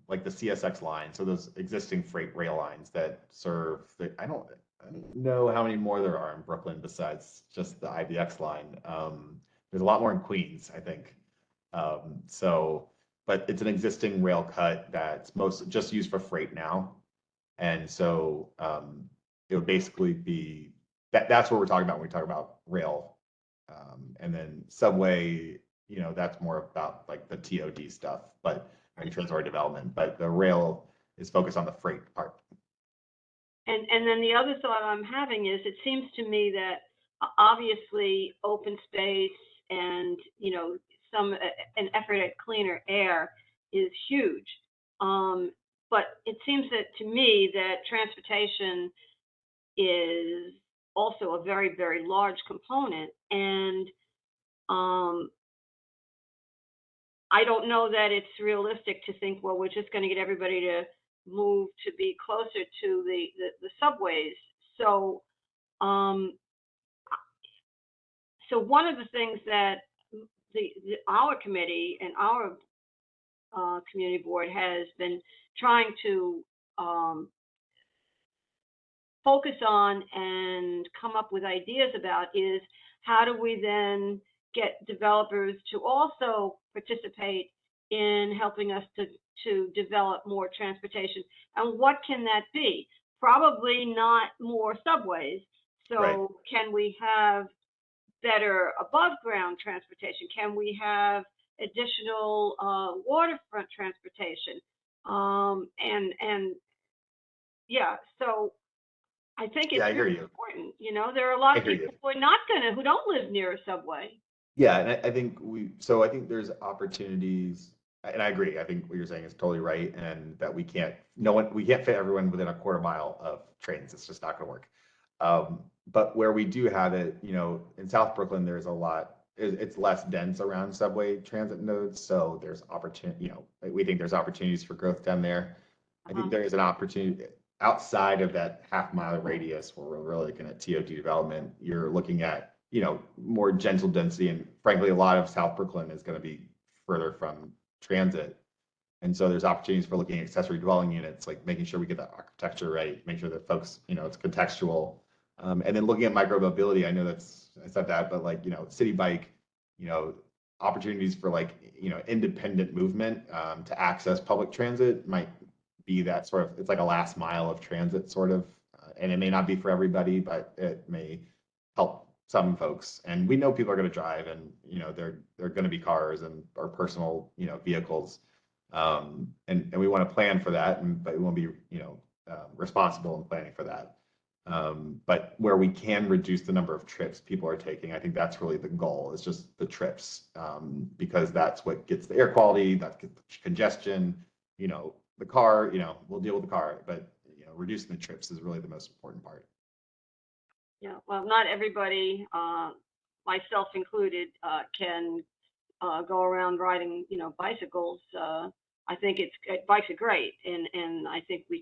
like the CSX line. So those existing freight rail lines that serve the, I don't know how many more there are in Brooklyn besides just the IBX line. There's a lot more in Queens, I think. But it's an existing rail cut that's most just used for freight now. And so it would basically be that's what we're talking about when we talk about rail. And then subway, you know, that's more about like the TOD stuff, but and transport development. But the rail is focused on the freight part. And then the other thought I'm having is, it seems to me that obviously open space and, you know, an effort at cleaner air is huge. But it seems that to me that transportation is also a very, very large component. And I don't know that it's realistic to think, well, we're just going to get everybody to move to be closer to the subways. So, so one of the things that our committee and our community board has been trying to focus on and come up with ideas about is, how do we then get developers to also participate in helping us to develop more transportation? And what can that be? Probably not more subways. So Right. Can we have better above ground transportation? Can we have additional waterfront transportation? And yeah, so I think it's Yeah, I hear really you. important. You know, there are a lot I of hear people you. who don't live near a subway. Yeah, and I think I think there's opportunities, and I agree. I think what you're saying is totally right, and that we can't fit everyone within a quarter mile of trains. It's just not going to work. But where we do have it, you know, in South Brooklyn, there's a lot. It's less dense around subway transit nodes, so there's opportunity. You know, we think there's opportunities for growth down there. I think there is an opportunity outside of that half-mile radius where we're really looking at TOD development. You're looking at, you know, more gentle density, and frankly, a lot of South Brooklyn is going to be further from transit. And so there's opportunities for looking at accessory dwelling units, like making sure we get that architecture right, make sure that folks, you know, it's contextual. And then looking at micromobility, I know I said that, but like, you know, city bike, you know, opportunities for like, you know, independent movement to access public transit might be that sort of, it's like a last mile of transit sort of, and it may not be for everybody, but it may help some folks. And we know people are going to drive, and, you know, they're going to be cars and or personal, you know, vehicles. And we want to plan for that, but we want to be, you know, responsible in planning for that. But where we can reduce the number of trips people are taking, I think that's really the goal, is just the trips, because that's what gets the air quality, that gets the congestion, you know, the car, you know, we'll deal with the car, but, you know, reducing the trips is really the most important part. Yeah, well, not everybody, myself included, can go around riding, you know, bicycles. I think bikes are great, and I think we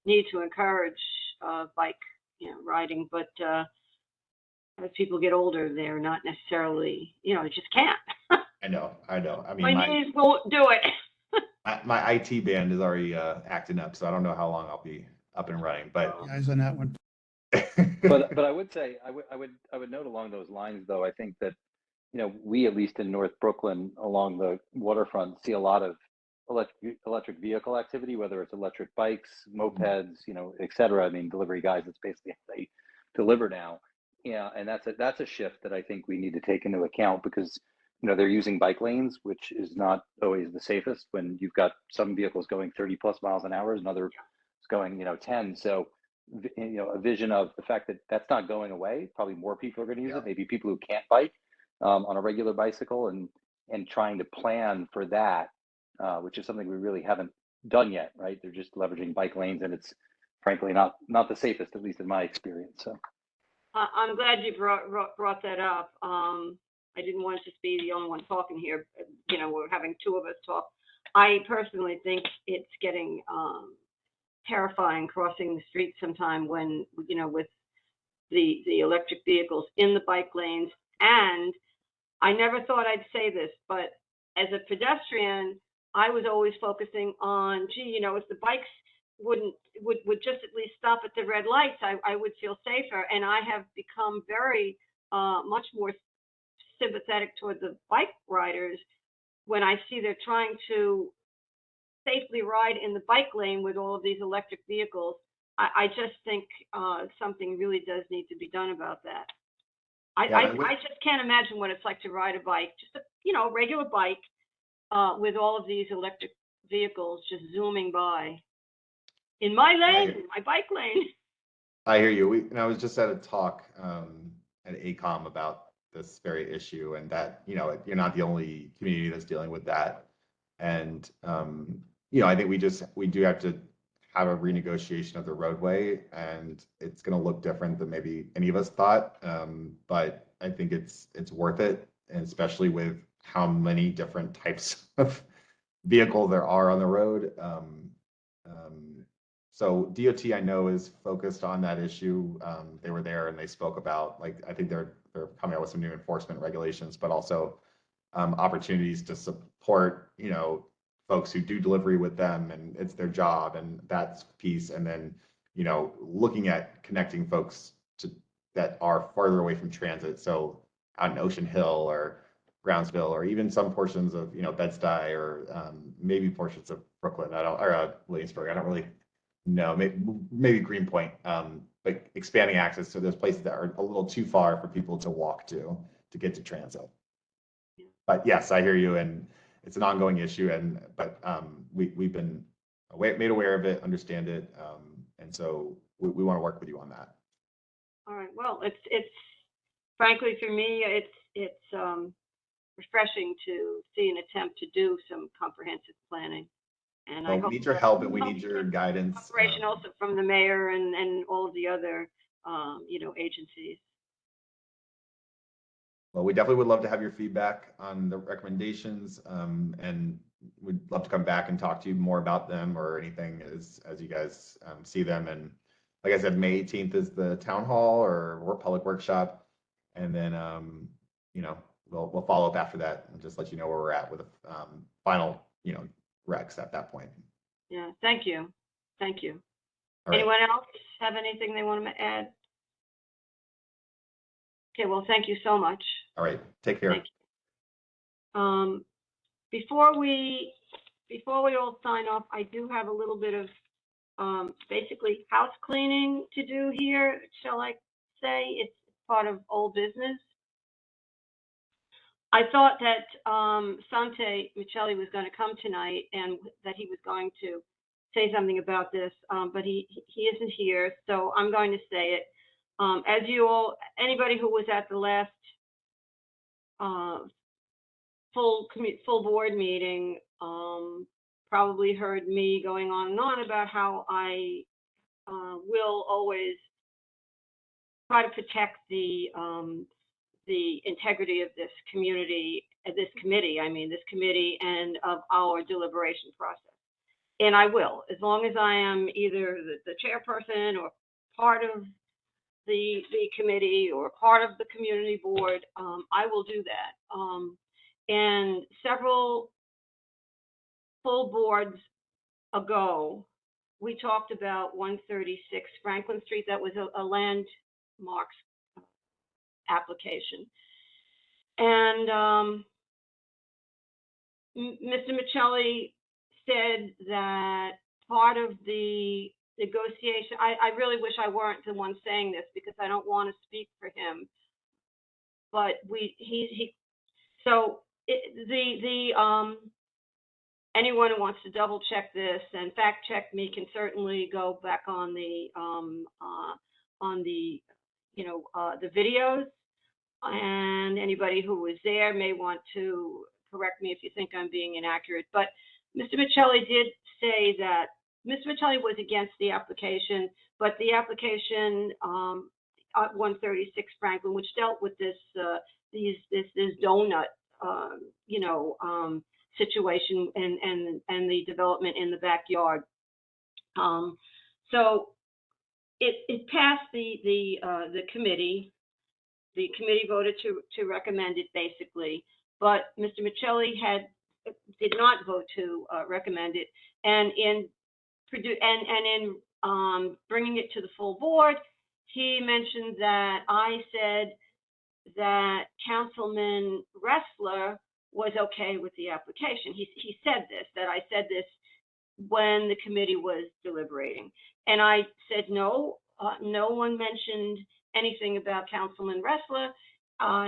need to encourage bike, you know, riding. But as people get older, they're not necessarily, you know, they just can't. I know. I mean, my knees won't do it. my IT band is already acting up, so I don't know how long I'll be up and running. But Eyes on that one. But I would say I would note along those lines, though. I think that, you know, we, at least in North Brooklyn along the waterfront, see a lot of electric vehicle activity, whether it's electric bikes, mopeds, you know, et cetera. I mean, delivery guys, it's basically how they deliver now. Yeah, and that's a shift that I think we need to take into account, because, you know, they're using bike lanes, which is not always the safest when you've got some vehicles going 30 plus miles an hour and others going, you know, 10. So, you know, a vision of the fact that that's not going away. Probably more people are going to use it. Maybe people who can't bike on a regular bicycle, and trying to plan for that, which is something we really haven't done yet, right? They're just leveraging bike lanes, and it's frankly not the safest, at least in my experience. So I'm glad you brought that up. I didn't want to just be the only one talking here. You know, we're having two of us talk. I personally think it's getting terrifying crossing the street sometime when, you know, with the electric vehicles in the bike lanes. And I never thought I'd say this, but as a pedestrian, I was always focusing on, gee, you know, if the bikes would just at least stop at the red lights, I would feel safer. And I have become very much more sympathetic toward the bike riders when I see they're trying to safely ride in the bike lane with all of these electric vehicles. I just think something really does need to be done about that. I just can't imagine what it's like to ride a bike, just a, you know, regular bike with all of these electric vehicles just zooming by in my lane, my bike lane. I hear you. And I was just at a talk at ACOM about this very issue, and that, you know, you're not the only community that's dealing with that. And, you know, I think we do have to have a renegotiation of the roadway, and it's going to look different than maybe any of us thought. But I think it's worth it, and especially with how many different types of vehicle there are on the road. So DOT, I know, is focused on that issue. They were there and they spoke about, like, I think they're coming out with some new enforcement regulations, but also opportunities to support, you know, folks who do delivery with them, and it's their job, and that's piece. And then, you know, looking at connecting folks to that are farther away from transit. So out in Ocean Hill or Brownsville, or even some portions of, you know, Bed-Stuy, or maybe portions of Brooklyn, or Williamsburg. I don't really know, maybe Greenpoint, but expanding access to those places that are a little too far for people to walk to get to transit. But yes, I hear you, and it's an ongoing issue, but we've been made aware of it, understand it, and so we want to work with you on that. All right. Well, it's frankly, for me, it's refreshing to see an attempt to do some comprehensive planning. And well, I hope we need your help, and we need your guidance. Cooperation also from the mayor and all of the other, you know, agencies. Well, we definitely would love to have your feedback on the recommendations, and we'd love to come back and talk to you more about them or anything as you guys see them. And like I said, May 18th is the town hall or public workshop, and then you know, we'll follow up after that and just let you know where we're at with the final, you know, recs at that point. Yeah, thank you. Thank you. All right. Anyone else have anything they want to add? Okay, well, thank you so much. All right, take care. Thank you. Before we all sign off, I do have a little bit of basically house cleaning to do here, shall I say. It's part of old business. I thought that Sante Michelli was going to come tonight and that he was going to say something about this, but he isn't here, so I'm going to say it. As you all, anybody who was at the last full board meeting probably heard me going on and on about how I will always try to protect the integrity of this community, this committee, and of our deliberation process. And I will, as long as I am either the chairperson or part of the committee or part of the community board, I will do that. And several full boards ago, we talked about 136 Franklin Street. That was a landmarks application. And Mr. Michelli said that part of the negotiation, I really wish I weren't the one saying this because I don't want to speak for him, but anyone who wants to double check this and fact check me can certainly go back on the the videos, and anybody who was there may want to correct me if you think I'm being inaccurate. But Mr. Michelli did say that Mr. Michelli was against the application, but the application, at 136 Franklin, which dealt with this, this donut, situation and the development in the backyard. So it passed the committee. The committee voted to recommend it basically, but Mr. Michelli did not vote to recommend it, and in bringing it to the full board, he mentioned that I said that Councilman Ressler was okay with the application. He said this, that I said this when the committee was deliberating. And I said, no, no one mentioned anything about Councilman Ressler.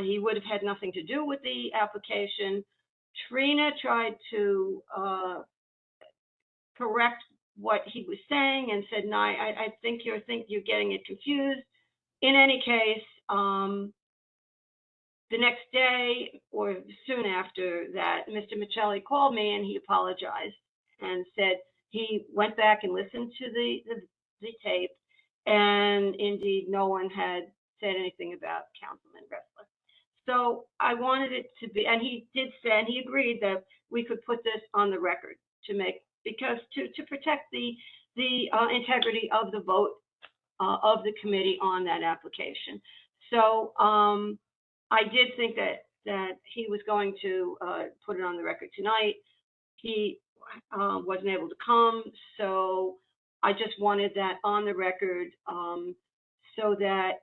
He would have had nothing to do with the application. Trina tried to correct what he was saying and said, no, I think you're getting it confused. In any case, the next day or soon after that, Mr. Michelli called me and he apologized and said he went back and listened to the tape, and indeed no one had said anything about Councilman Ressler. So I wanted it to be, and he did say, and he agreed that we could put this on the record because to protect the integrity of the vote of the committee on that application. So I did think that he was going to put it on the record tonight. He wasn't able to come, so I just wanted that on the record so that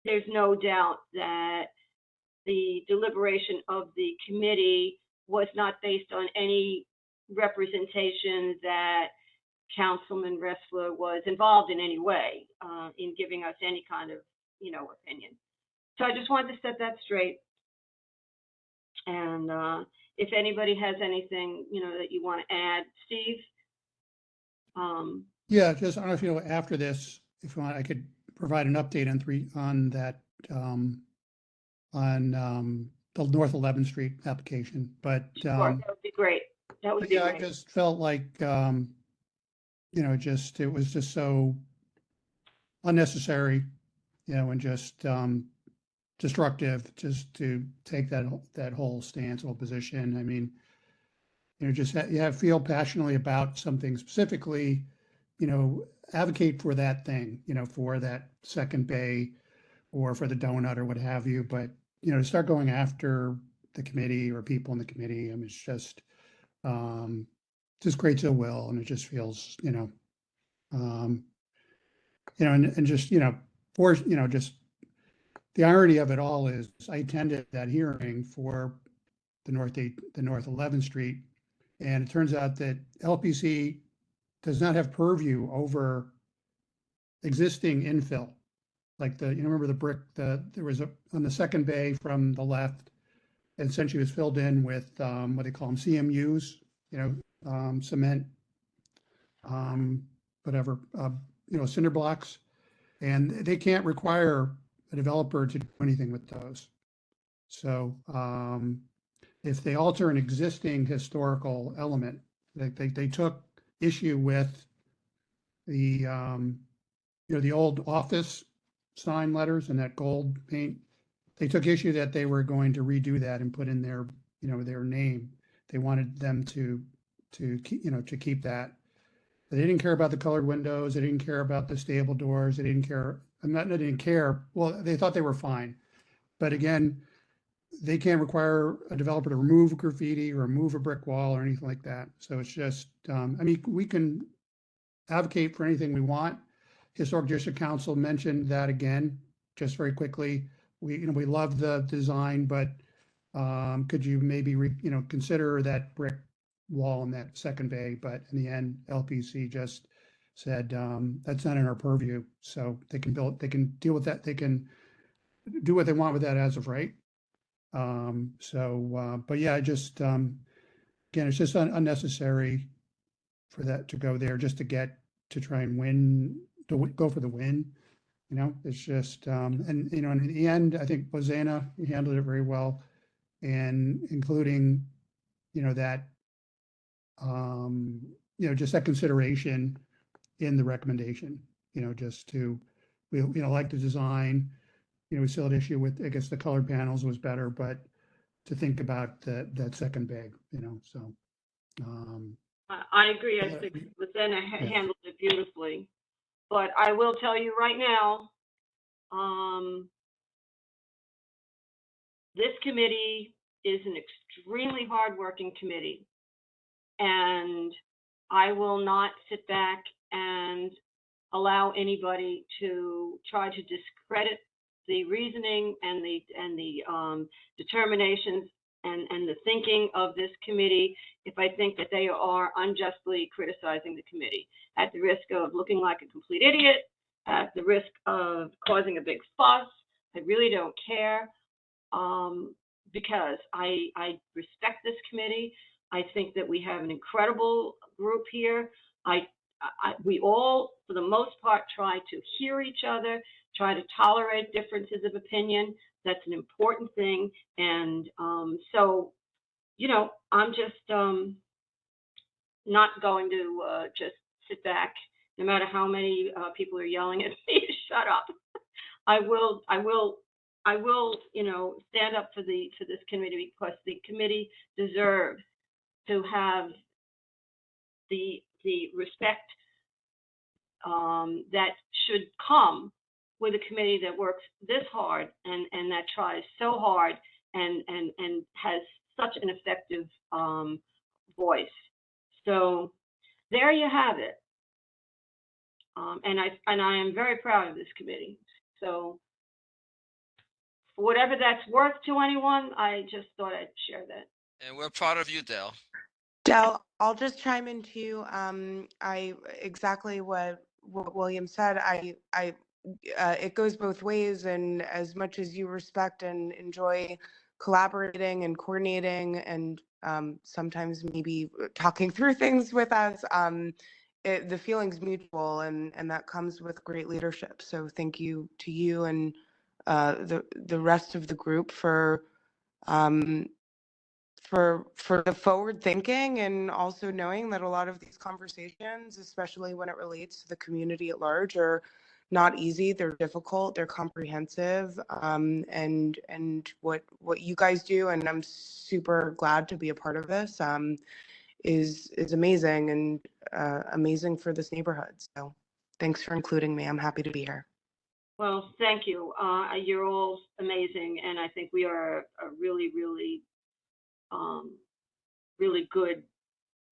there's no doubt that the deliberation of the committee was not based on any representation that Councilman Ressler was involved in any way in giving us any kind of, opinion. So I just wanted to set that straight. And if anybody has anything, that you want to add, Steve? Yeah, just, I don't know if you know, after this, if you want, I could provide an update on that, on the North 11th Street application, but Sure, that would be great. That would be yeah, great. I just felt like, it was just so unnecessary, and just destructive, just to take that whole stance, whole position. I mean, just feel passionately about something specifically, advocate for that thing, for that second bay or for the donut or what have you. But, to start going after the committee or people in the committee, I mean, it's just creates ill will, and it just feels, and just, just the irony of it all is I attended that hearing for the North 11th Street, and it turns out that LPC does not have purview over existing infill. Like remember the brick, there was on the second bay from the left, and essentially was filled in with what they call them, CMUs, cement, whatever, cinder blocks, and they can't require a developer to do anything with those. So if they alter an existing historical element, they took issue with the the old office sign letters and that gold paint. They took issue that they were going to redo that and put in their their name. They wanted them to keep that. But they didn't care about the colored windows. They didn't care about the stable doors. They didn't care. They didn't care. Well, they thought they were fine. But again, they can't require a developer to remove graffiti or remove a brick wall or anything like that. So it's just, I mean, we can advocate for anything we want. Historic District Council mentioned that again, just very quickly. We love the design, but could you maybe consider that brick wall in that second bay? But in the end, LPC just said that's not in our purview. So they can deal with that. They can do what they want with that as of right. But yeah, just again, it's just unnecessary for that to go there just to try and win, to go for the win. It's just and in the end, I think Hosanna handled it very well, and including that just that consideration in the recommendation, just to, we, like the design, we still had issue with, I guess the colored panels was better, but to think about that second bag, so. I agree. I think Lucinda handled it beautifully. But I will tell you right now, this committee is an extremely hardworking committee. And I will not sit back and allow anybody to try to discredit the reasoning and the determinations and the thinking of this committee if I think that they are unjustly criticizing the committee, at the risk of looking like a complete idiot, at the risk of causing a big fuss. I really don't care, because I respect this committee. I think that we have an incredible group here. We all, for the most part, try to hear each other, try to tolerate differences of opinion. That's an important thing. And so, I'm just not going to just sit back, no matter how many people are yelling at me to shut up. I will, stand up for this committee, because the committee deserves to have the respect that should come with a committee that works this hard and that tries so hard and has such an effective voice. So there you have it. And I am very proud of this committee. So for whatever that's worth to anyone, I just thought I'd share that. And we're proud of you, Dale. Del, I'll just chime in too. I exactly what William said. It goes both ways, and as much as you respect and enjoy collaborating and coordinating, and sometimes maybe talking through things with us, the feeling's mutual, and that comes with great leadership. So thank you to you and the rest of the group for the forward thinking, and also knowing that a lot of these conversations, especially when it relates to the community at large, are not easy. They're difficult, they're comprehensive, and what you guys do, and I'm super glad to be a part of this, is amazing, and amazing for this neighborhood. So thanks for including me. I'm happy to be here. Well, thank you. You're all amazing, and I think we are a really, really really good,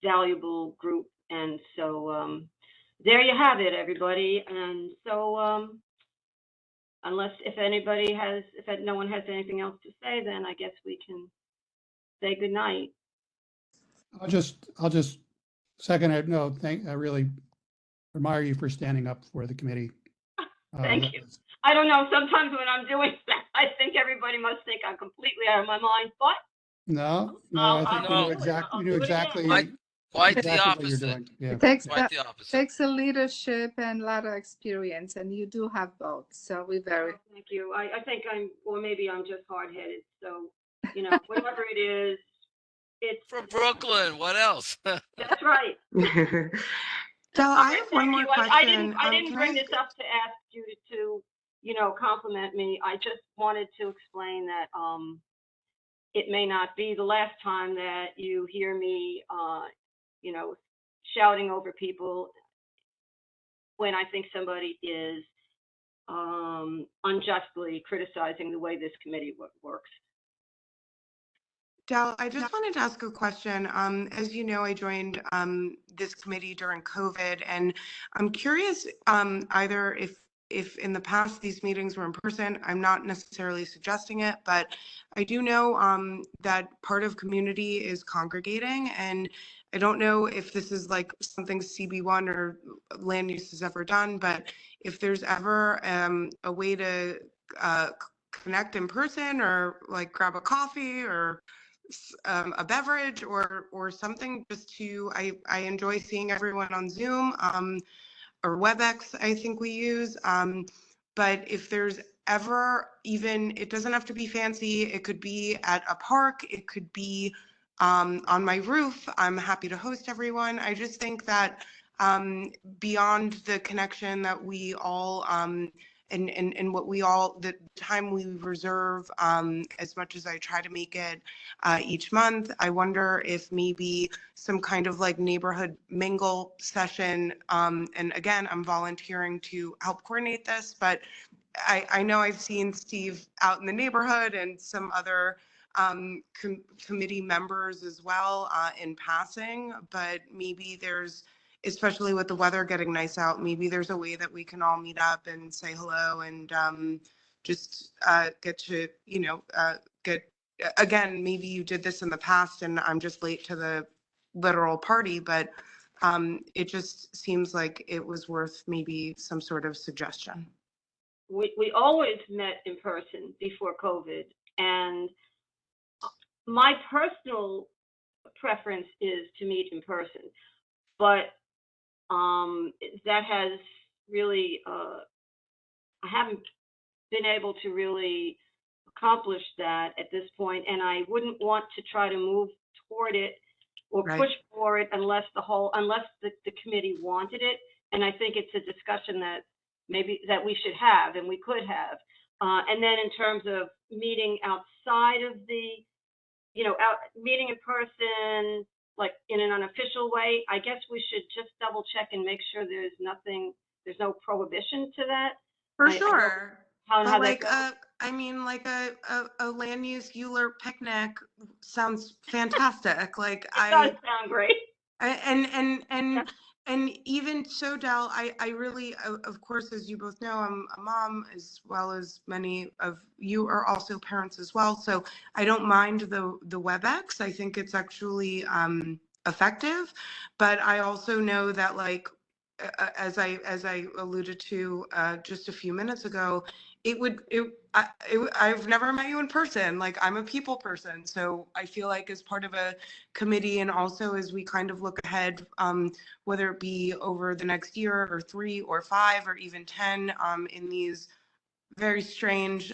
valuable group. And so there you have it, everybody. And so if no one has anything else to say, then I guess we can say good night. I'll just second it. No, I really admire you for standing up for the committee. Thank you. I don't know, sometimes when I'm doing that, I think everybody must think I'm completely out of my mind, but No, I think you knew exactly Quite exactly the what you're opposite. doing. Yeah. Takes a leadership and a lot of experience, and you do have both. So we very. Thank you. I think or maybe I'm just hard-headed. So, whatever it is, it's from Brooklyn. What else? That's right. So I have one more question. I didn't bring this up to ask you to compliment me. I just wanted to explain that it may not be the last time that you hear me, shouting over people when I think somebody is unjustly criticizing the way this committee works. Del, I just wanted to ask a question. As you know, I joined this committee during COVID, and I'm curious either if in the past these meetings were in person. I'm not necessarily suggesting it, but I do know that part of community is congregating, and I don't know if this is like something CB1 or land use has ever done, but if there's ever a way to connect in person, or like grab a coffee or a beverage or something, just to, I enjoy seeing everyone on Zoom or WebEx, I think we use. But if there's ever, even, it doesn't have to be fancy, it could be at a park, it could be on my roof. I'm happy to host everyone. I just think that beyond the connection that we all and what we all, the time we reserve, as much as I try to make it each month, I wonder if maybe some kind of like neighborhood mingle session, and again, I'm volunteering to help coordinate this, but I know I've seen Steve out in the neighborhood and some other committee members as well in passing, but maybe there's, especially with the weather getting nice out, maybe there's a way that we can all meet up and say hello and just get to, get, again, maybe you did this in the past and I'm just late to the literal party, but it just seems like it was worth maybe some sort of suggestion. We always met in person before COVID, and my personal preference is to meet in person, but that has really, I haven't been able to really accomplish that at this point, and I wouldn't want to try to move toward it or Right. push for it unless the committee wanted it. And I think it's a discussion that maybe that we should have and we could have. And then in terms of meeting outside of the, meeting in person, like in an unofficial way, I guess we should just double check and make sure there's no prohibition to that. For I don't know sure. how But that like goes. I mean, like a land use ULURP picnic sounds fantastic. Like It does sound great. And even so, Del, I really, of course, as you both know, I'm a mom as well as many of you are also parents as well. So I don't mind the WebEx. I think it's actually effective, but I also know that like as I alluded to just a few minutes ago, I've never met you in person. Like I'm a people person, so I feel like as part of a committee and also as we kind of look ahead, whether it be over the next year or 3 or 5 or even 10, in these very strange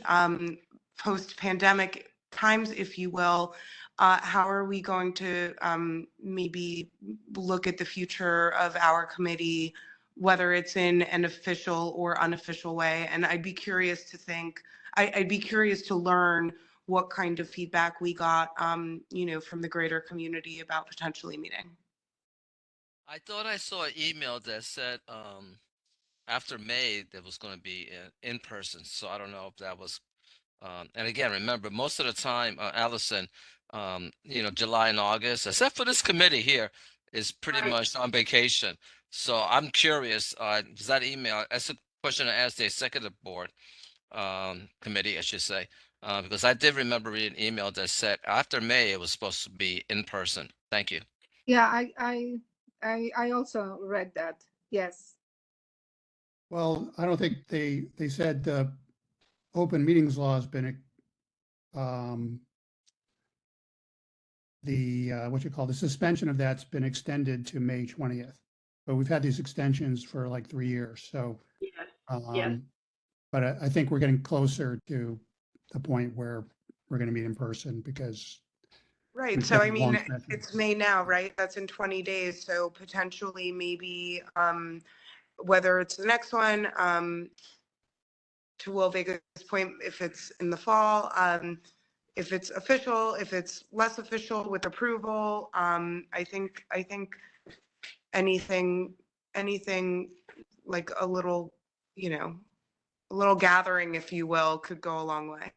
post-pandemic times, if you will, how are we going to maybe look at the future of our committee, whether it's in an official or unofficial way? And I'd be curious to learn what kind of feedback we got, from the greater community about potentially meeting. I thought I saw an email that said after May there was going to be in person. So I don't know if that was. And again, remember, most of the time, Allison, July and August, except for this committee here, is pretty much on vacation. So I'm curious, does that email, that's a question I asked the executive board committee, I should say, because I did remember reading an email that said after May, it was supposed to be in person. Thank you. Yeah, I also read that. Yes. Well, I don't think they said the open meetings law has been the suspension of that's been extended to May 20th. But we've had these extensions for like 3 years. So, Yes. but I think we're getting closer to the point where we're going to meet in person because Right. we've So got I a long mean, stretch. it's May now, right? That's in 20 days. So potentially maybe whether it's the next one, to Will Vega's point, if it's in the fall, if it's official, if it's less official with approval, I think anything like a little, a little gathering, if you will, could go a long way.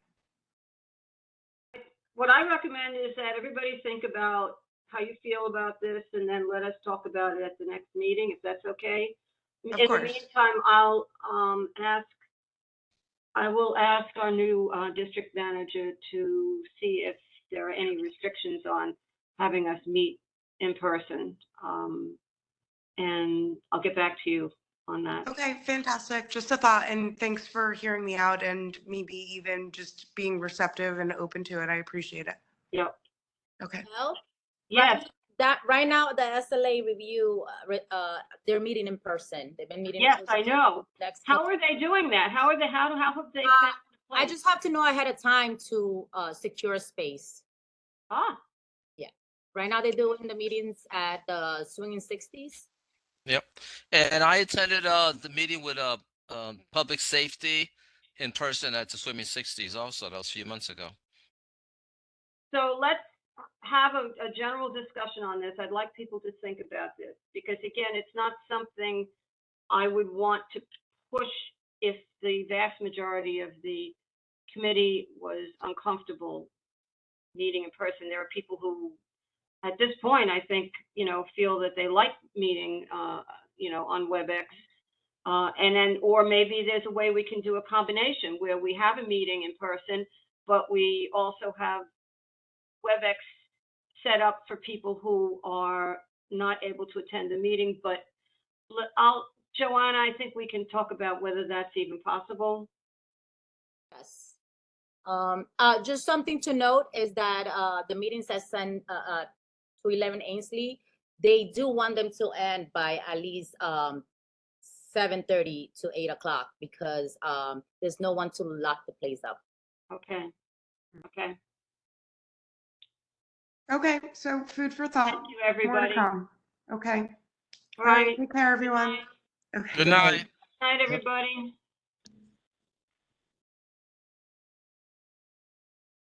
What I recommend is that everybody think about how you feel about this and then let us talk about it at the next meeting, if that's okay. In the meantime, I will ask our new district manager to see if there are any restrictions on having us meet in person. And I'll get back to you on that. Okay, fantastic. Just a thought, and thanks for hearing me out and maybe even just being receptive and open to it. I appreciate it. Yep. Okay. Well, yes. Right now the SLA review, they're meeting in person. They've been meeting. Yes, I know. How are they doing that? How have they? I just have to know ahead of time to secure a space. Ah. Yeah. Right now they're doing the meetings at the Swinging 60s. Yep. And I attended the meeting with public safety in person at the Swimming 60s also. That was a few months ago. So let's have a general discussion on this. I'd like people to think about this because again, it's not something I would want to push if the vast majority of the committee was uncomfortable meeting in person. There are people who, at this point, I think, feel that they like meeting, on WebEx. And then, or maybe there's a way we can do a combination where we have a meeting in person, but we also have WebEx set up for people who are not able to attend the meeting. But Joanna, I think we can talk about whether that's even possible. Yes. Just something to note is that the meetings at 211 Ainsley, they do want them to end by at least 7:30 to 8 o'clock because there's no one to lock the place up. Okay. Okay. Okay, so food for thought. Thank you, everybody. More to come. Okay. All right. Take care, everyone. Okay. Good night. Good night, everybody.